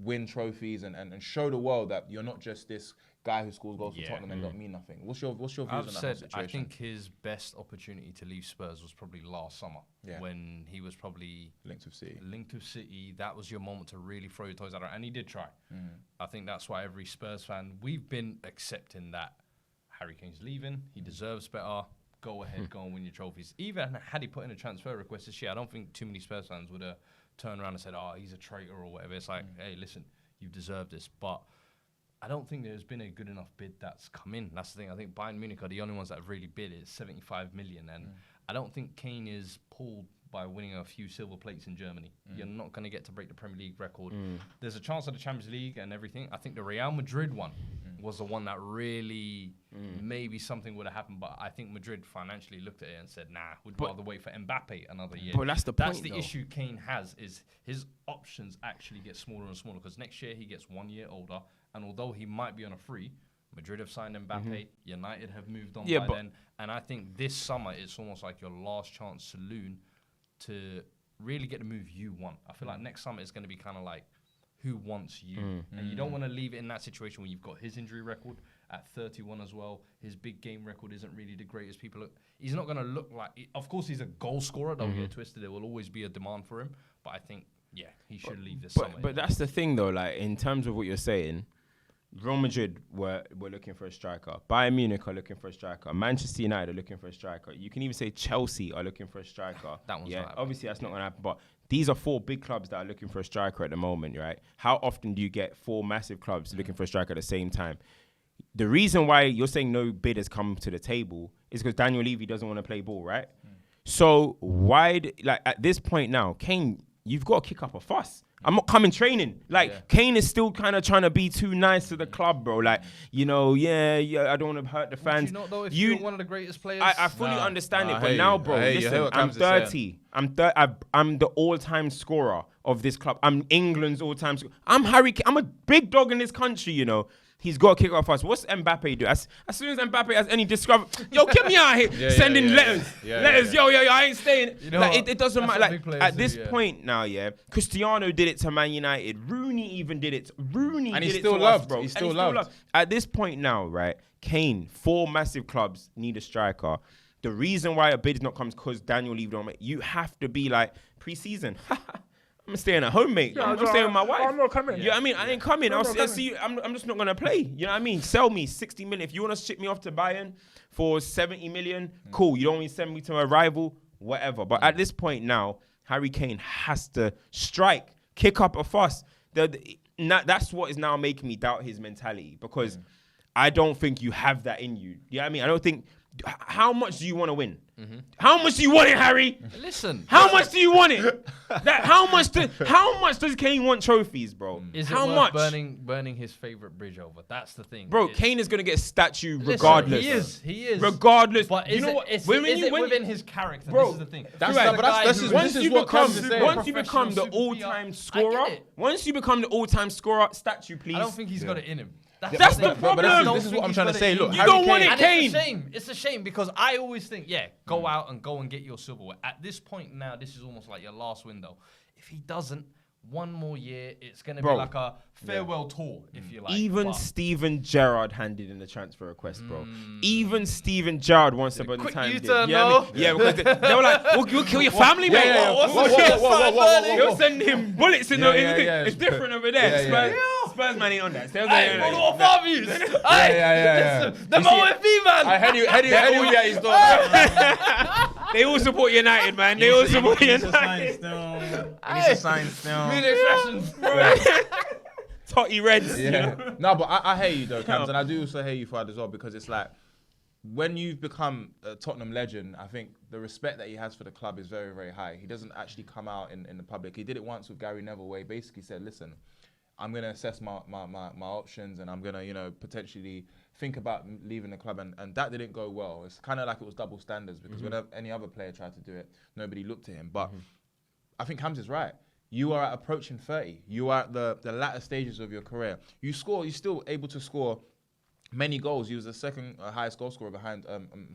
S2: win trophies and show the world that you're not just this guy who scores goals for Tottenham and don't mean nothing. What's your views on that whole situation?
S3: I think his best opportunity to leave Spurs was probably last summer when he was probably
S2: linked with
S3: City. That was your moment to really throw your toys out, and he did try. I think that's why every Spurs fan, we've been accepting that Harry Kane's leaving. He deserves better. Go ahead, go and win your trophies. Even had he put in a transfer request this year, I don't think too many Spurs fans would have turned around and said, "Oh, he's a traitor" or whatever. It's like, hey, listen, you deserve this. But I don't think there's been a good enough bid that's come in. That's the thing. I think Bayern Munich are the only ones that have really bid. It's 75 million, and I don't think Kane is pulled by winning a few silver plates in Germany. You're not going to get to break the Premier League record. There's a chance at the Champions League and everything. I think the Real Madrid one was the one that really maybe something would have happened, but I think Madrid financially looked at it and said, nah, we'd rather wait for Mbappe another year.
S1: But that's the
S3: issue Kane has, is his options actually get smaller and smaller, because next year he gets 1 year older, and although he might be on a free, Madrid have signed Mbappe, United have moved on by then, and I think this summer it's almost like your last chance saloon to really get the move you want. I feel like next summer it's going to be kind of like, who wants you? And you don't want to leave it in that situation when you've got his injury record at 31 as well. His big game record isn't really the greatest. People look. He's not going to look like. Of course, he's a goal scorer. Don't get twisted. There will always be a demand for him. But I think, he should leave this summer.
S1: But that's the thing, though. Like, in terms of what you're saying, Real Madrid were looking for a striker. Bayern Munich are looking for a striker. Manchester United are looking for a striker. You can even say Chelsea are looking for a striker.
S3: That one's not
S1: obviously that's not going to happen. But these are 4 big clubs that are looking for a striker at the moment, right? How often do you get 4 massive clubs looking for a striker at the same time? The reason why you're saying no bid has come to the table is because Daniel Levy doesn't want to play ball, right? So why, at this point now, Kane, you've got to kick up a fuss. I'm not coming training. Kane is still kind of trying to be too nice to the club, bro. I don't want to hurt the fans.
S3: Would you not, though, if you're one of the greatest players?
S1: I fully understand it, but now, bro, listen, I'm 30. I'm the all-time scorer of this club. I'm England's all-time scorer. I'm Harry Kane. I'm a big dog in this country, you know. He's got to kick off us. What's Mbappe do? As soon as Mbappe has any discovery, yo, get me out here. Sending letters. Yo, I ain't staying. You know it doesn't matter. At this point now, Cristiano did it to Man United. Rooney even did it. And
S2: he's still loved, bro. He's still loved.
S1: At this point now, right, Kane, 4 massive clubs need a striker. The reason why a bid is not come is because Daniel Levy don't make. You have to be like pre-season. I'm staying at home, mate. I'm staying with my wife.
S4: I'm not coming.
S1: You know what I mean? I ain't coming. I'll see you. I'm just not going to play. You know what I mean? Sell me 60 million. If you want to ship me off to Bayern for 70 million, cool. You don't want to send me to a rival, whatever. But at this point now, Harry Kane has to strike, kick up a fuss. That's what is now making me doubt his mentality, because I don't think you have that in you. You know what I mean? I don't think How much do you want to win? How much do you want it, Harry?
S3: Listen.
S1: How much do you want it? How much does Kane want trophies, bro?
S3: Is
S1: how
S3: it
S1: much?
S3: Burning his favorite bridge over? That's the thing.
S1: Bro, Kane is gonna get a statue regardless.
S3: He is.
S1: Regardless.
S3: But
S1: you know what?
S3: Is it within his character?
S1: Bro,
S3: this is the thing.
S1: Once you become the
S3: super
S1: all-time
S3: PR,
S1: scorer,
S3: I get it.
S1: once you become the all-time scorer, statue, please.
S3: I don't think he's got it in him.
S1: That's the problem.
S2: This is what I'm trying to say. Look,
S1: You don't want it,
S3: And
S1: Kane.
S3: it's a shame because I always think, go out and get your silverware. At this point now, this is almost like your last window. If he doesn't, one more year, it's going to be like a farewell tour, if you like.
S1: Even Steven Gerrard handed in the transfer request, bro. Even Steven Gerrard wants about the time.
S3: U-turn,
S1: because they were like, we'll kill your family, mate. You'll send him bullets in the. It's different over there. Spurs man ain't on that.
S3: What farm use? The MOFB man.
S2: I heard you he's
S1: They all support United, man. They all support United.
S2: He needs to sign still.
S3: Mean expressions.
S1: Totty Reds.
S2: Yeah.
S1: You know?
S2: No, but I hear you though, Cams, and I do also hear you, Fuad, as well, because it's like when you've become a Tottenham legend, I think the respect that he has for the club is very, very high. He doesn't actually come out in the public. He did it once with Gary Neville, where he basically said, "Listen, I'm going to assess my options, and I'm going to, potentially think about leaving the club." And that didn't go well. It's kind of like it was double standards because whenever any other player tried to do it, nobody looked at him. But I think Hams is right. You are approaching 30. You are at the latter stages of your career. You're still able to score many goals. You was the second highest goal scorer behind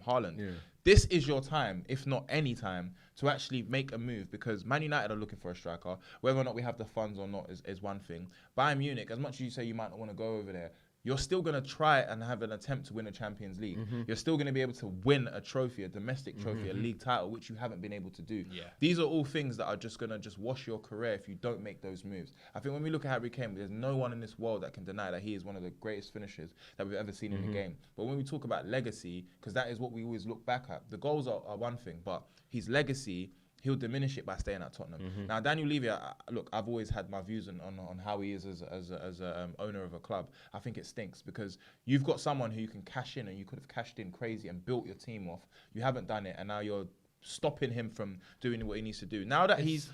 S2: Haaland. Yeah. This is your time, if not any time, to actually make a move because Man United are looking for a striker. Whether or not we have the funds or not is one thing. Bayern Munich, as much as you say you might not want to go over there, you're still going to try and have an attempt to win a Champions League. You're still going to be able to win a trophy, a domestic trophy, a league title, which you haven't been able to do. Yeah. These are all things that are just going to wash your career if you don't make those moves. I think when we look at Harry Kane, there's no one in this world that can deny that he is one of the greatest finishers that we've ever seen in the game. But when we talk about legacy, because that is what we always look back at, the goals are one thing, but his legacy, he'll diminish it by staying at Tottenham. Now, Daniel Levy, look, I've always had my views on how he is as an owner of a club. I think it stinks because you've got someone who you can cash in, and you could have cashed in crazy and built your team off. You haven't done it, and now you're stopping him from doing what he needs to do. Now that he's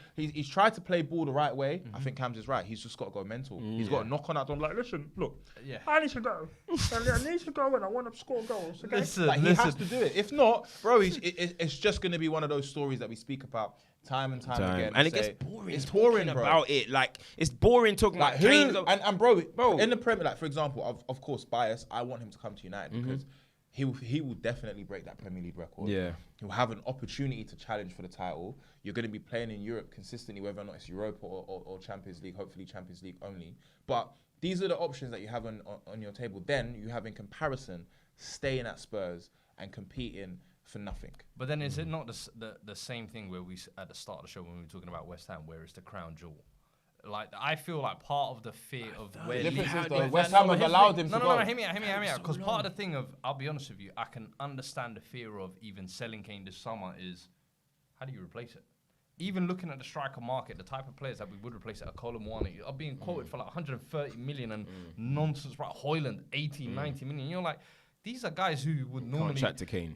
S2: tried to play ball the right way, I think Cams is right. He's just got to go mental. He's got to knock on that door. Like, listen, look, I need to go. I need to go and I want to score goals. Okay? He has to do it. If not, bro, it's just going to be one of those stories that we speak about time and time again.
S1: And it gets boring.
S2: It's boring, bro.
S1: About it. Like, it's boring talking about
S2: Kane. And bro, in the Premier, like, for example, of course, bias, I want him to come to United because he will definitely break that Premier League record. Yeah. He'll have an opportunity to challenge for the title. You're going to be playing in Europe consistently, whether or not it's Europa or Champions League, hopefully Champions League only. But these are the options that you have on your table. Then you have, in comparison, staying at Spurs and competing for nothing.
S3: But then is it not the same thing where we, at the start of the show when we were talking about West Ham, where it's the crown jewel? Like, I feel like part of the fear of where
S2: West Ham have allowed him to go.
S3: No, hear me out. Because part of the thing of, I'll be honest with you, I can understand the fear of even selling Kane this summer is, how do you replace it? Even looking at the striker market, the type of players that we would replace at a column one are being quoted for like 130 million and nonsense, right? Hoyland, 80, 90 million. You're like, these are guys who would normally...
S1: Can't chat to Kane.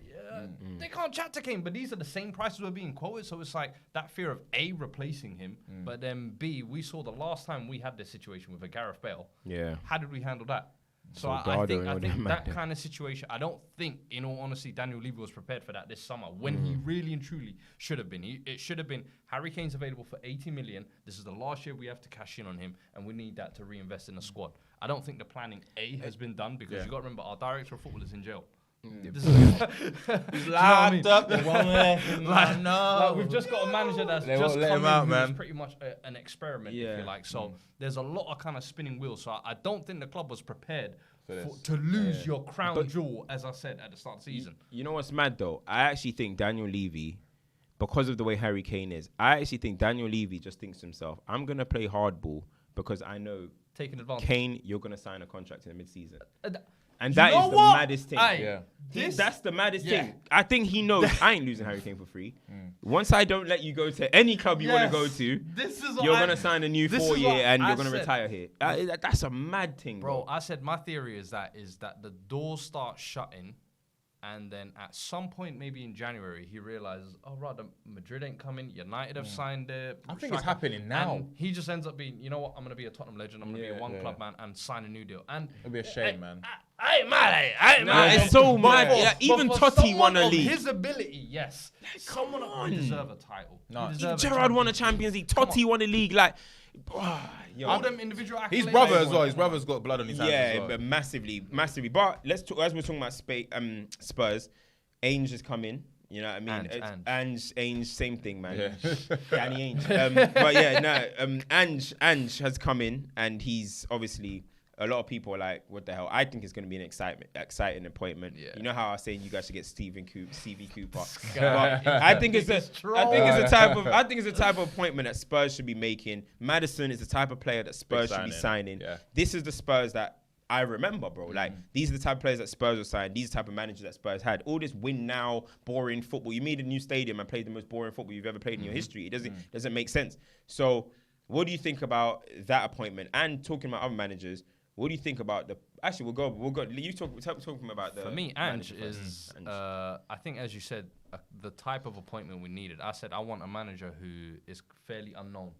S3: They can't chat to Kane, but these are the same prices we're being quoted. So it's like that fear of A, replacing him, but then B, we saw the last time we had this situation with a Gareth Bale. Yeah. How did we handle that? So I think that kind of situation, I don't think, in all honesty, Daniel Levy was prepared for that this summer when he really and truly should have been. It should have been, Harry Kane's available for 80 million. This is the last year we have to cash in on him, and we need that to reinvest in the squad. I don't think the planning A has been done because you got to remember, our director of football is in jail.
S2: He's locked up.
S3: Like, we've just got a manager that's just come in who's pretty much an experiment, if you like. So there's a lot of kind of spinning wheels. So I don't think the club was prepared to lose your crown jewel, as I said at the start of the season.
S1: You know what's mad though? I actually think Daniel Levy, because of the way Harry Kane is, I actually think Daniel Levy just thinks to himself, I'm going to play hardball because I know
S3: taking advantage.
S1: Kane, you're going to sign a contract in the mid-season. And that is the maddest thing. That's the maddest thing. I think he knows I ain't losing Harry Kane for free. Once I don't let you go to any club you want to go to, you're going to sign a new 4 year and you're going to retire here. That's a mad thing, bro.
S3: I said my theory is that the doors start shutting And then at some point, maybe in January, he realizes, oh, right, Madrid ain't coming. United have signed it.
S2: I think it's happening now.
S3: And he just ends up being, you know what, I'm going to be a Tottenham legend. I'm going to be a one-club man and sign a new deal. And
S2: it'd be a shame, man.
S3: I ain't mad. I ain't mad.
S1: It's so mad. Yeah, even Totti won a league.
S3: His ability, yes. Someone who deserve a title.
S2: No.
S1: Gerrard won a Champions League. Totti won a league. Like,
S3: all them individual accolades.
S2: His brother as well. His brother's got blood on his hands as well.
S1: But massively. But let's talk, as we're talking about Spurs, Ainge has come in. You know what I mean? Ainge, same thing, man. Yeah. Danny Ainge. But yeah, no. Ainge has come in, and he's obviously, a lot of people are like, what the hell? I think it's going to be an exciting appointment. Yeah. You know how I was saying you guys should get CV Cooper. But I think it's a type of appointment that Spurs should be making. Maddison is the type of player that Spurs should be signing. Yeah. This is the Spurs that I remember, bro. Like, these are the type of players that Spurs were signed. These are the type of managers that Spurs had. All this win now, boring football. You made a new stadium and played the most boring football you've ever played in your history. It doesn't make sense. So, what do you think about that appointment? And talking about other managers, what do you think about the? Actually, we'll go. You talk about the.
S3: For me, Ange is. I think, as you said, the type of appointment we needed. I said I want a manager who is fairly unknown.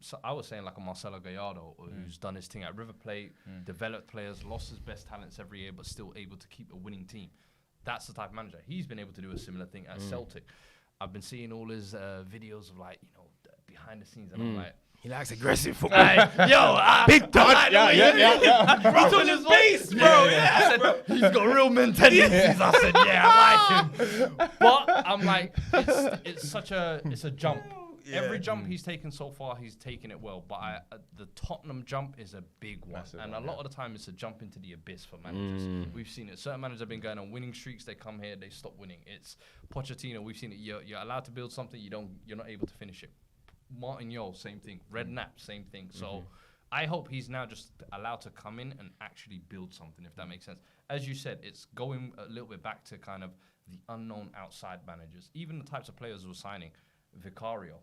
S3: So I was saying like a Marcelo Gallardo, who's done his thing at River Plate, developed players, lost his best talents every year, but still able to keep a winning team. That's the type of manager. He's been able to do a similar thing at Celtic. I've been seeing all his videos of like, behind the scenes, and I'm like,
S1: he likes aggressive football.
S3: Big touch.
S1: He's on his face, bro.
S3: I said, he's got real mentalities. I said, I like him. But I'm like, it's a jump. Every jump he's taken so far, he's taken it well. But the Tottenham jump is a big one. And a lot of the time, it's a jump into the abyss for managers. We've seen it. Certain managers have been going on winning streaks. They come here, they stop winning. It's Pochettino. We've seen it. You're allowed to build something. You're not able to finish it. Martin Yole, same thing. Redknapp, same thing. So I hope he's now just allowed to come in and actually build something, if that makes sense. As you said, it's going a little bit back to kind of the unknown outside managers. Even the types of players we're signing. Vicario.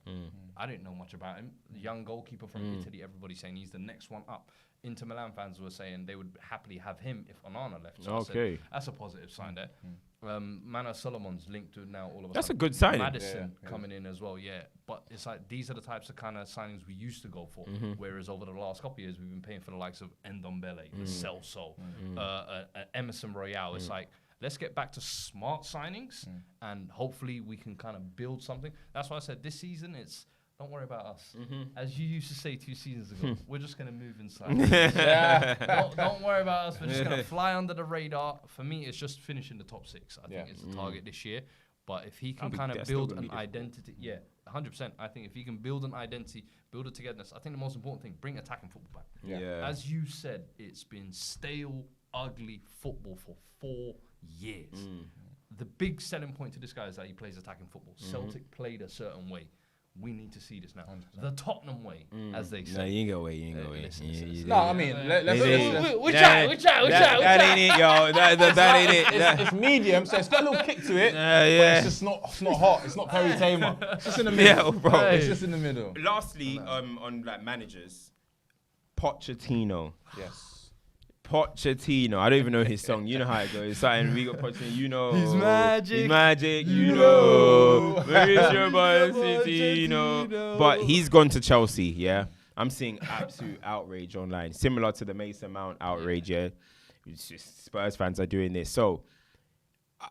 S3: I didn't know much about him. The young goalkeeper from Italy, everybody's saying he's the next one up. Inter Milan fans were saying they would happily have him if Onana left. So I said, that's a positive sign there. Mana Solomon's linked to now all of us.
S1: That's a good sign.
S3: Madison coming in as well, But it's like these are the types of kind of signings we used to go for. Whereas over the last couple of years, we've been paying for the likes of Ndombele, Celso, Emerson Royale. It's like, let's get back to smart signings and hopefully we can kind of build something. That's why I said this season, don't worry about us. As you used to say 2 seasons ago, we're just going to move inside. Don't worry about us. We're just going to fly under the radar. For me, it's just finishing the top 6. I think it's the target this year. But if he can kind of build an identity, 100%. I think if he can build an identity, build a togetherness, I think the most important thing, bring attacking football back. As you said, it's been stale, ugly football for 4 years. The big selling point to this guy is that he plays attacking football. Celtic played a certain way. We need to see this now. 100%. The Tottenham way, as they say.
S1: No, you ain't gonna wait. You ain't gonna wait.
S2: No, I mean,
S3: we try.
S1: That ain't it, yo. That ain't it.
S2: It's medium, so it's got a little kick to it. But it's just not hot. It's not Perry Tamer. It's just in the middle,
S1: bro.
S2: It's just in the middle.
S1: Lastly, on like managers, Pochettino.
S2: Yes.
S1: Pochettino. I don't even know his song. You know how it goes. It's something we got Pochettino. You know.
S3: He's magic.
S1: He's magic. You know. Where is your Pochettino? But he's gone to Chelsea, yeah? I'm seeing absolute outrage online. Similar to the Mason Mount outrage, yeah? It's just Spurs fans are doing this. So,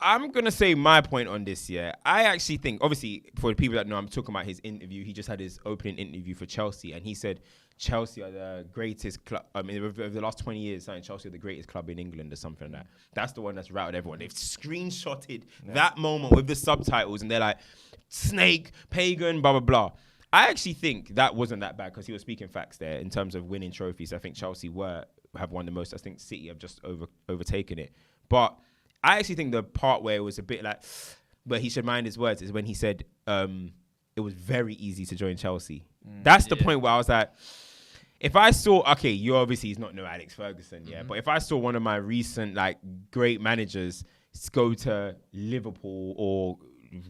S1: I'm going to say my point on this, yeah? I actually think, obviously, for the people that know, I'm talking about his interview. He just had his opening interview for Chelsea, and he said, Chelsea are the greatest club. I mean, over the last 20 years, Chelsea are the greatest club in England or something like that. That's the one that's routed everyone. They've screenshotted that moment with the subtitles, and they're like, snake, pagan, blah, blah, blah. I actually think that wasn't that bad because he was speaking facts there in terms of winning trophies. I think Chelsea have won the most. I think City have just overtaken it. But I actually think the part where it was a bit like, where he should mind his words is when he said it was very easy to join Chelsea. That's the point where I was like, if I saw, okay, you obviously he's not no Alex Ferguson, but if I saw one of my recent like great managers go to Liverpool or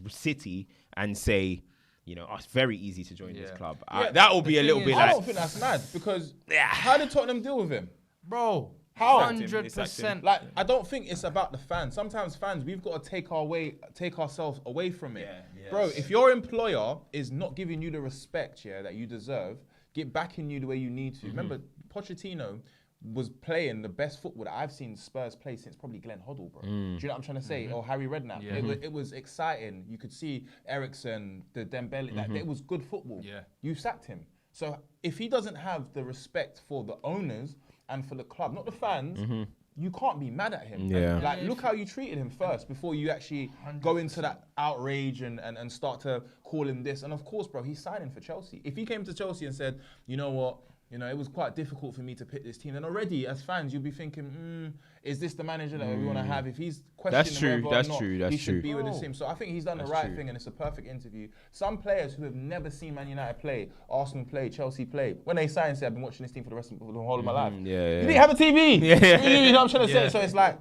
S1: City and say, it's very easy to join this club, that will be a little bit like.
S2: I don't think that's mad because how did Tottenham deal with him?
S3: Bro,
S2: How?
S3: 100%.
S2: Like, I don't think it's about the fans. Sometimes fans, we've got to take ourselves away from it. Bro, if your employer is not giving you the respect, that you deserve, get backing you the way you need to. Remember, Pochettino was playing the best football that I've seen Spurs play since probably Glenn Hoddle, bro. Do you know what I'm trying to say? Or Harry Redknapp. It was exciting. You could see Eriksen, the Dembele, it was good football.
S3: Yeah.
S2: You sacked him. So if he doesn't have the respect for the owners and for the club, not the fans, you can't be mad at him.
S1: Yeah.
S2: Like, look how you treated him first before you actually
S3: 100%.
S2: go into that outrage and start to call him this. And of course, bro, he's signing for Chelsea. If he came to Chelsea and said, you know what, it was quite difficult for me to pick this team, then already as fans, you'll be thinking, is this the manager that we want to have? If he's questioning whether or not he should be with this team. So I think he's done the right thing, and it's a perfect interview. Some players who have never seen Man United play, Arsenal play, Chelsea play, when they sign, say, I've been watching this team for the whole of my life. You didn't have a TV. You know what I'm trying to say? So it's like,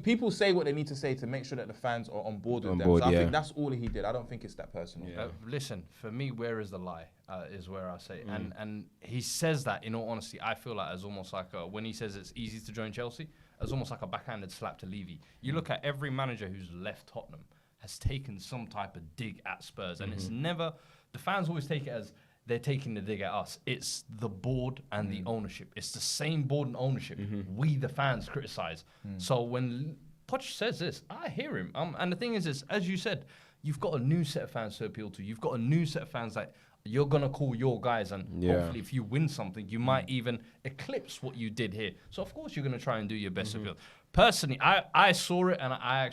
S2: people say what they need to say to make sure that the fans are on board with them. So I think that's all he did. I don't think it's that personal.
S3: Listen, for me, where is the lie? Is where I say, and he says that. In all honesty, I feel like as almost like when he says it's easy to join Chelsea, as almost like a backhanded slap to Levy. You look at every manager who's left Tottenham has taken some type of dig at Spurs, and it's never. The fans always take it as they're taking the dig at us. It's the board and the ownership. It's the same board and ownership. We, the fans, criticize. So when Poch says this, I hear him. And the thing is, as you said, you've got a new set of fans to appeal to. You've got a new set of fans that you're going to call your guys. And hopefully if you win something, you might even eclipse what you did here. So, of course, you're going to try and do your best appeal. Personally, I saw it and I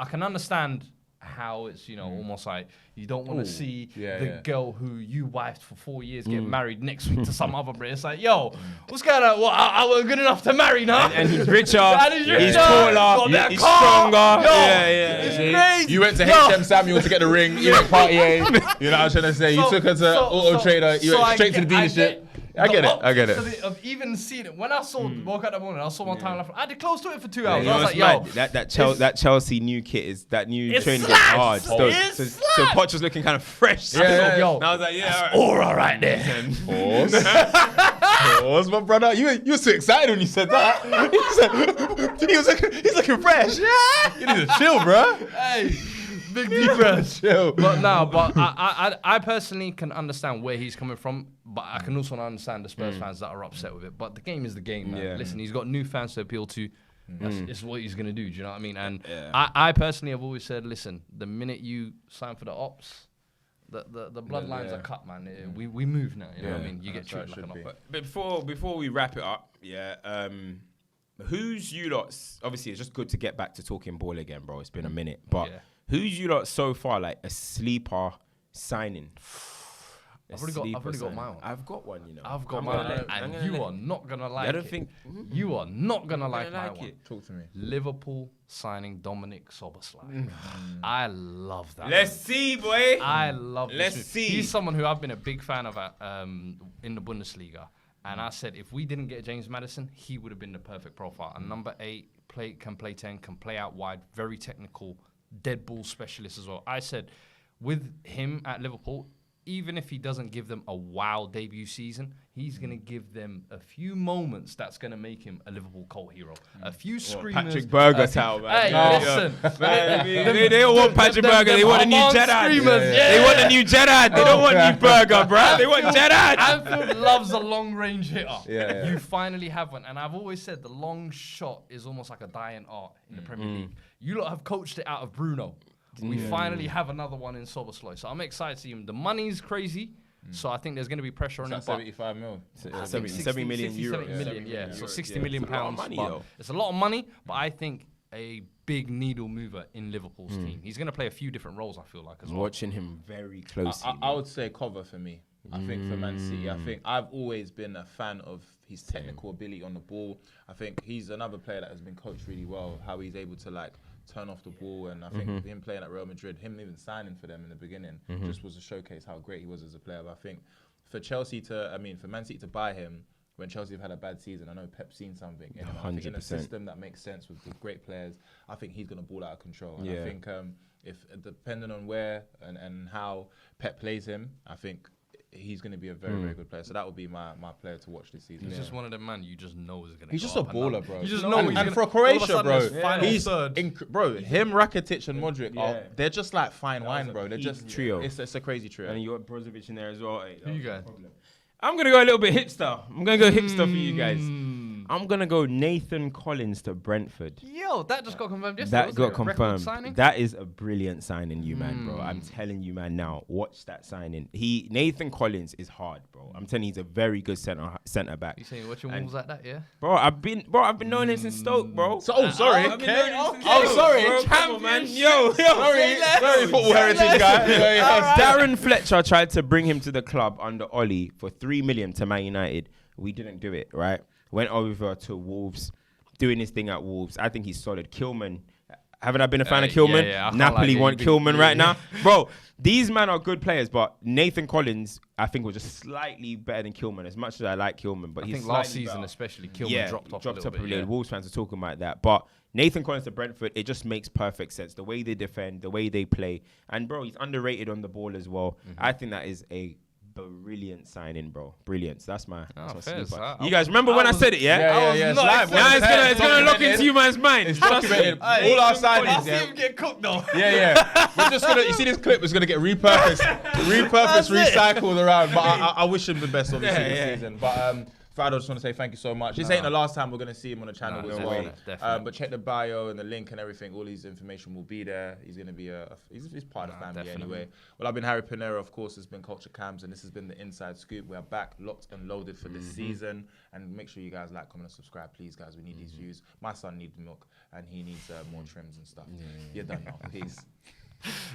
S3: can understand how it's, almost like you don't want to see the girl who you wifed for 4 years get married next week to some other Brit. It's like, yo, what's going on? Well, I was good enough to marry now.
S1: And he's richer, he's taller, he's stronger.
S3: It's crazy.
S2: You went to H.M. Samuel to get the ring. You went Party A. You know what I'm trying to say? You took her to Auto Trader. You went straight to the dealership. I get it.
S3: Of even seeing it. When I woke up that morning, I saw my timeline. I had close to it for 2 hours.
S1: I was
S3: like, yo.
S1: That Chelsea new kit is that new training
S3: slaps.
S1: gets hard. So Poch was looking kind of fresh.
S3: Yo,
S1: and I was like,
S3: aura right there.
S2: Pause, my brother. You were so excited when you said that. He's looking fresh. Yeah. You need to chill, bro.
S3: Hey. Big difference. But I personally can understand where he's coming from, but I can also understand the Spurs fans that are upset with it. But the game is the game, man.
S1: Yeah.
S3: Listen, he's got new fans to appeal to. It's what he's going to do. Do you know what I mean? And I personally have always said, listen, the minute you sign for the ops, the bloodlines are cut, man. We move now. You know what I mean? You get treated like an op.
S1: But before we wrap it up, who's you lot's? Obviously, it's just good to get back to talking ball again, bro. It's been a minute, but.
S3: Yeah.
S1: Who's you lot so far like a sleeper signing?
S3: I've already got my one.
S1: I've got one,
S3: I've got mine, and you are not gonna like it.
S1: I don't think
S3: you are not gonna like my one.
S2: Talk to me.
S3: Liverpool signing Dominic Szoboszlai. I love that.
S1: Let's see, boy.
S3: I love this.
S1: Let's see.
S3: He's someone who I've been a big fan of in the Bundesliga. And I said, if we didn't get James Maddison, he would have been the perfect profile. And number 8, can play 10, can play out wide, very technical, dead ball specialist as well. I said, with him at Liverpool, even if he doesn't give them a wow debut season, he's going to give them a few moments that's going to make him a Liverpool cult hero. A few screamers.
S1: Patrick Berger style, man.
S3: Hey, listen.
S1: They don't want Patrick Berger. They want a new Gerrard. They want a new Gerrard. They don't want new Berger, bro. They want Gerrard.
S3: Anfield loves a long-range hitter.
S2: Yeah.
S3: You finally have one. And I've always said the long shot is almost like a dying art in the Premier League. You lot have coached it out of Bruno. We finally have another one in Szoboszlai. So I'm excited to see him. The money's crazy. So I think there's going to be pressure on him.
S2: 75 mil.
S1: 70 million euros.
S3: Yeah. So 60
S1: Yeah.
S3: million
S1: It's a lot of
S3: pounds.
S1: money,
S3: But
S1: though.
S3: it's a lot of money, but I think a big needle mover in Liverpool's team. He's going to play a few different roles, I feel like, as well.
S1: Watching him very closely.
S2: I would say cover for me. I think for Man City, I think I've always been a fan of his technical ability on the ball. I think he's another player that has been coached really well, how he's able to turn off the ball. And I think him playing at Real Madrid, him even signing for them in the beginning, just was to showcase how great he was as a player. But I think for Man City to buy him when Chelsea have had a bad season, I know Pep's seen something in him. I think in a
S1: 100%.
S2: system that makes sense with great players, I think he's going to ball out of control. And I think if depending on where and how Pep plays him, I think he's going to be a very, very good player. So that would be my player to watch this season.
S3: He's just one of them man you just know is going to.
S2: He's just a baller, bro.
S3: You just know.
S2: And for Croatia, bro, he's
S3: third.
S2: bro. Him, Rakitic, and Modric, they're just like fine wine, bro. They're just
S1: trio.
S2: It's a crazy trio.
S1: And you got Brozovic in there as well.
S3: Who you got?
S1: I'm gonna go a little bit hipster. I'm gonna go hipster for you guys. I'm gonna go Nathan Collins to Brentford.
S3: Yo, that just got confirmed yesterday.
S1: That got confirmed. That is a brilliant signing, you man, bro. I'm telling you, man. Now watch that signing. Nathan Collins is hard, bro. I'm telling you, he's a very good centre back.
S3: You saying watching Wolves like that, yeah?
S1: Bro, I've been knowing him since Stoke, bro.
S2: So, sorry.
S1: I've been knowing him since
S2: Oh,
S1: Stoke,
S2: sorry.
S1: bro. Come on, man. Yo.
S2: Sorry, football heritage guy.
S1: Darren Fletcher tried to bring him to the club under Ollie for 3 million to Man United. We didn't do it, right? Went over to Wolves, doing his thing at Wolves. I think he's solid. Kilman. Haven't I been a fan of Kilman?
S3: Yeah,
S1: Napoli want Kilman right now. Bro, these men are good players, but Nathan Collins, I think, was just slightly better than Kilman, as much as I like Kilman. But
S3: I
S1: he's
S3: think last
S1: slightly
S3: season,
S1: better.
S3: especially, Kilman dropped off a little bit.
S1: Yeah. Wolves fans are talking about that. But Nathan Collins to Brentford, it just makes perfect sense. The way they defend, the way they play. And, bro, he's underrated on the ball as well. I think that is a brilliant signing, bro. Brilliant. So that's my sleeper. You guys remember when I said it, yeah?
S2: Yeah.
S1: It's gonna lock into you man's mind.
S2: It's documented. All our signings.
S3: I see him get cooked though.
S2: Yeah. We're just gonna. You see this clip? It's gonna get repurposed, recycled around. But I wish him the best obviously this season. But Fuad, I just want to say thank you so much. This ain't the last time we're going to see him on the channel as well.
S3: Definitely.
S2: But check the bio and the link and everything. All his information will be there. He's going to be he's part of the family anyway. Well, I've been Harry Pinero, of course. It's been Culture Cams, and this has been the Inside Scoop. We're back, locked and loaded for this season. And make sure you guys like, comment, and subscribe, please, guys. We need these views. My son needs milk, and he needs more trims and stuff. You're done now. Peace.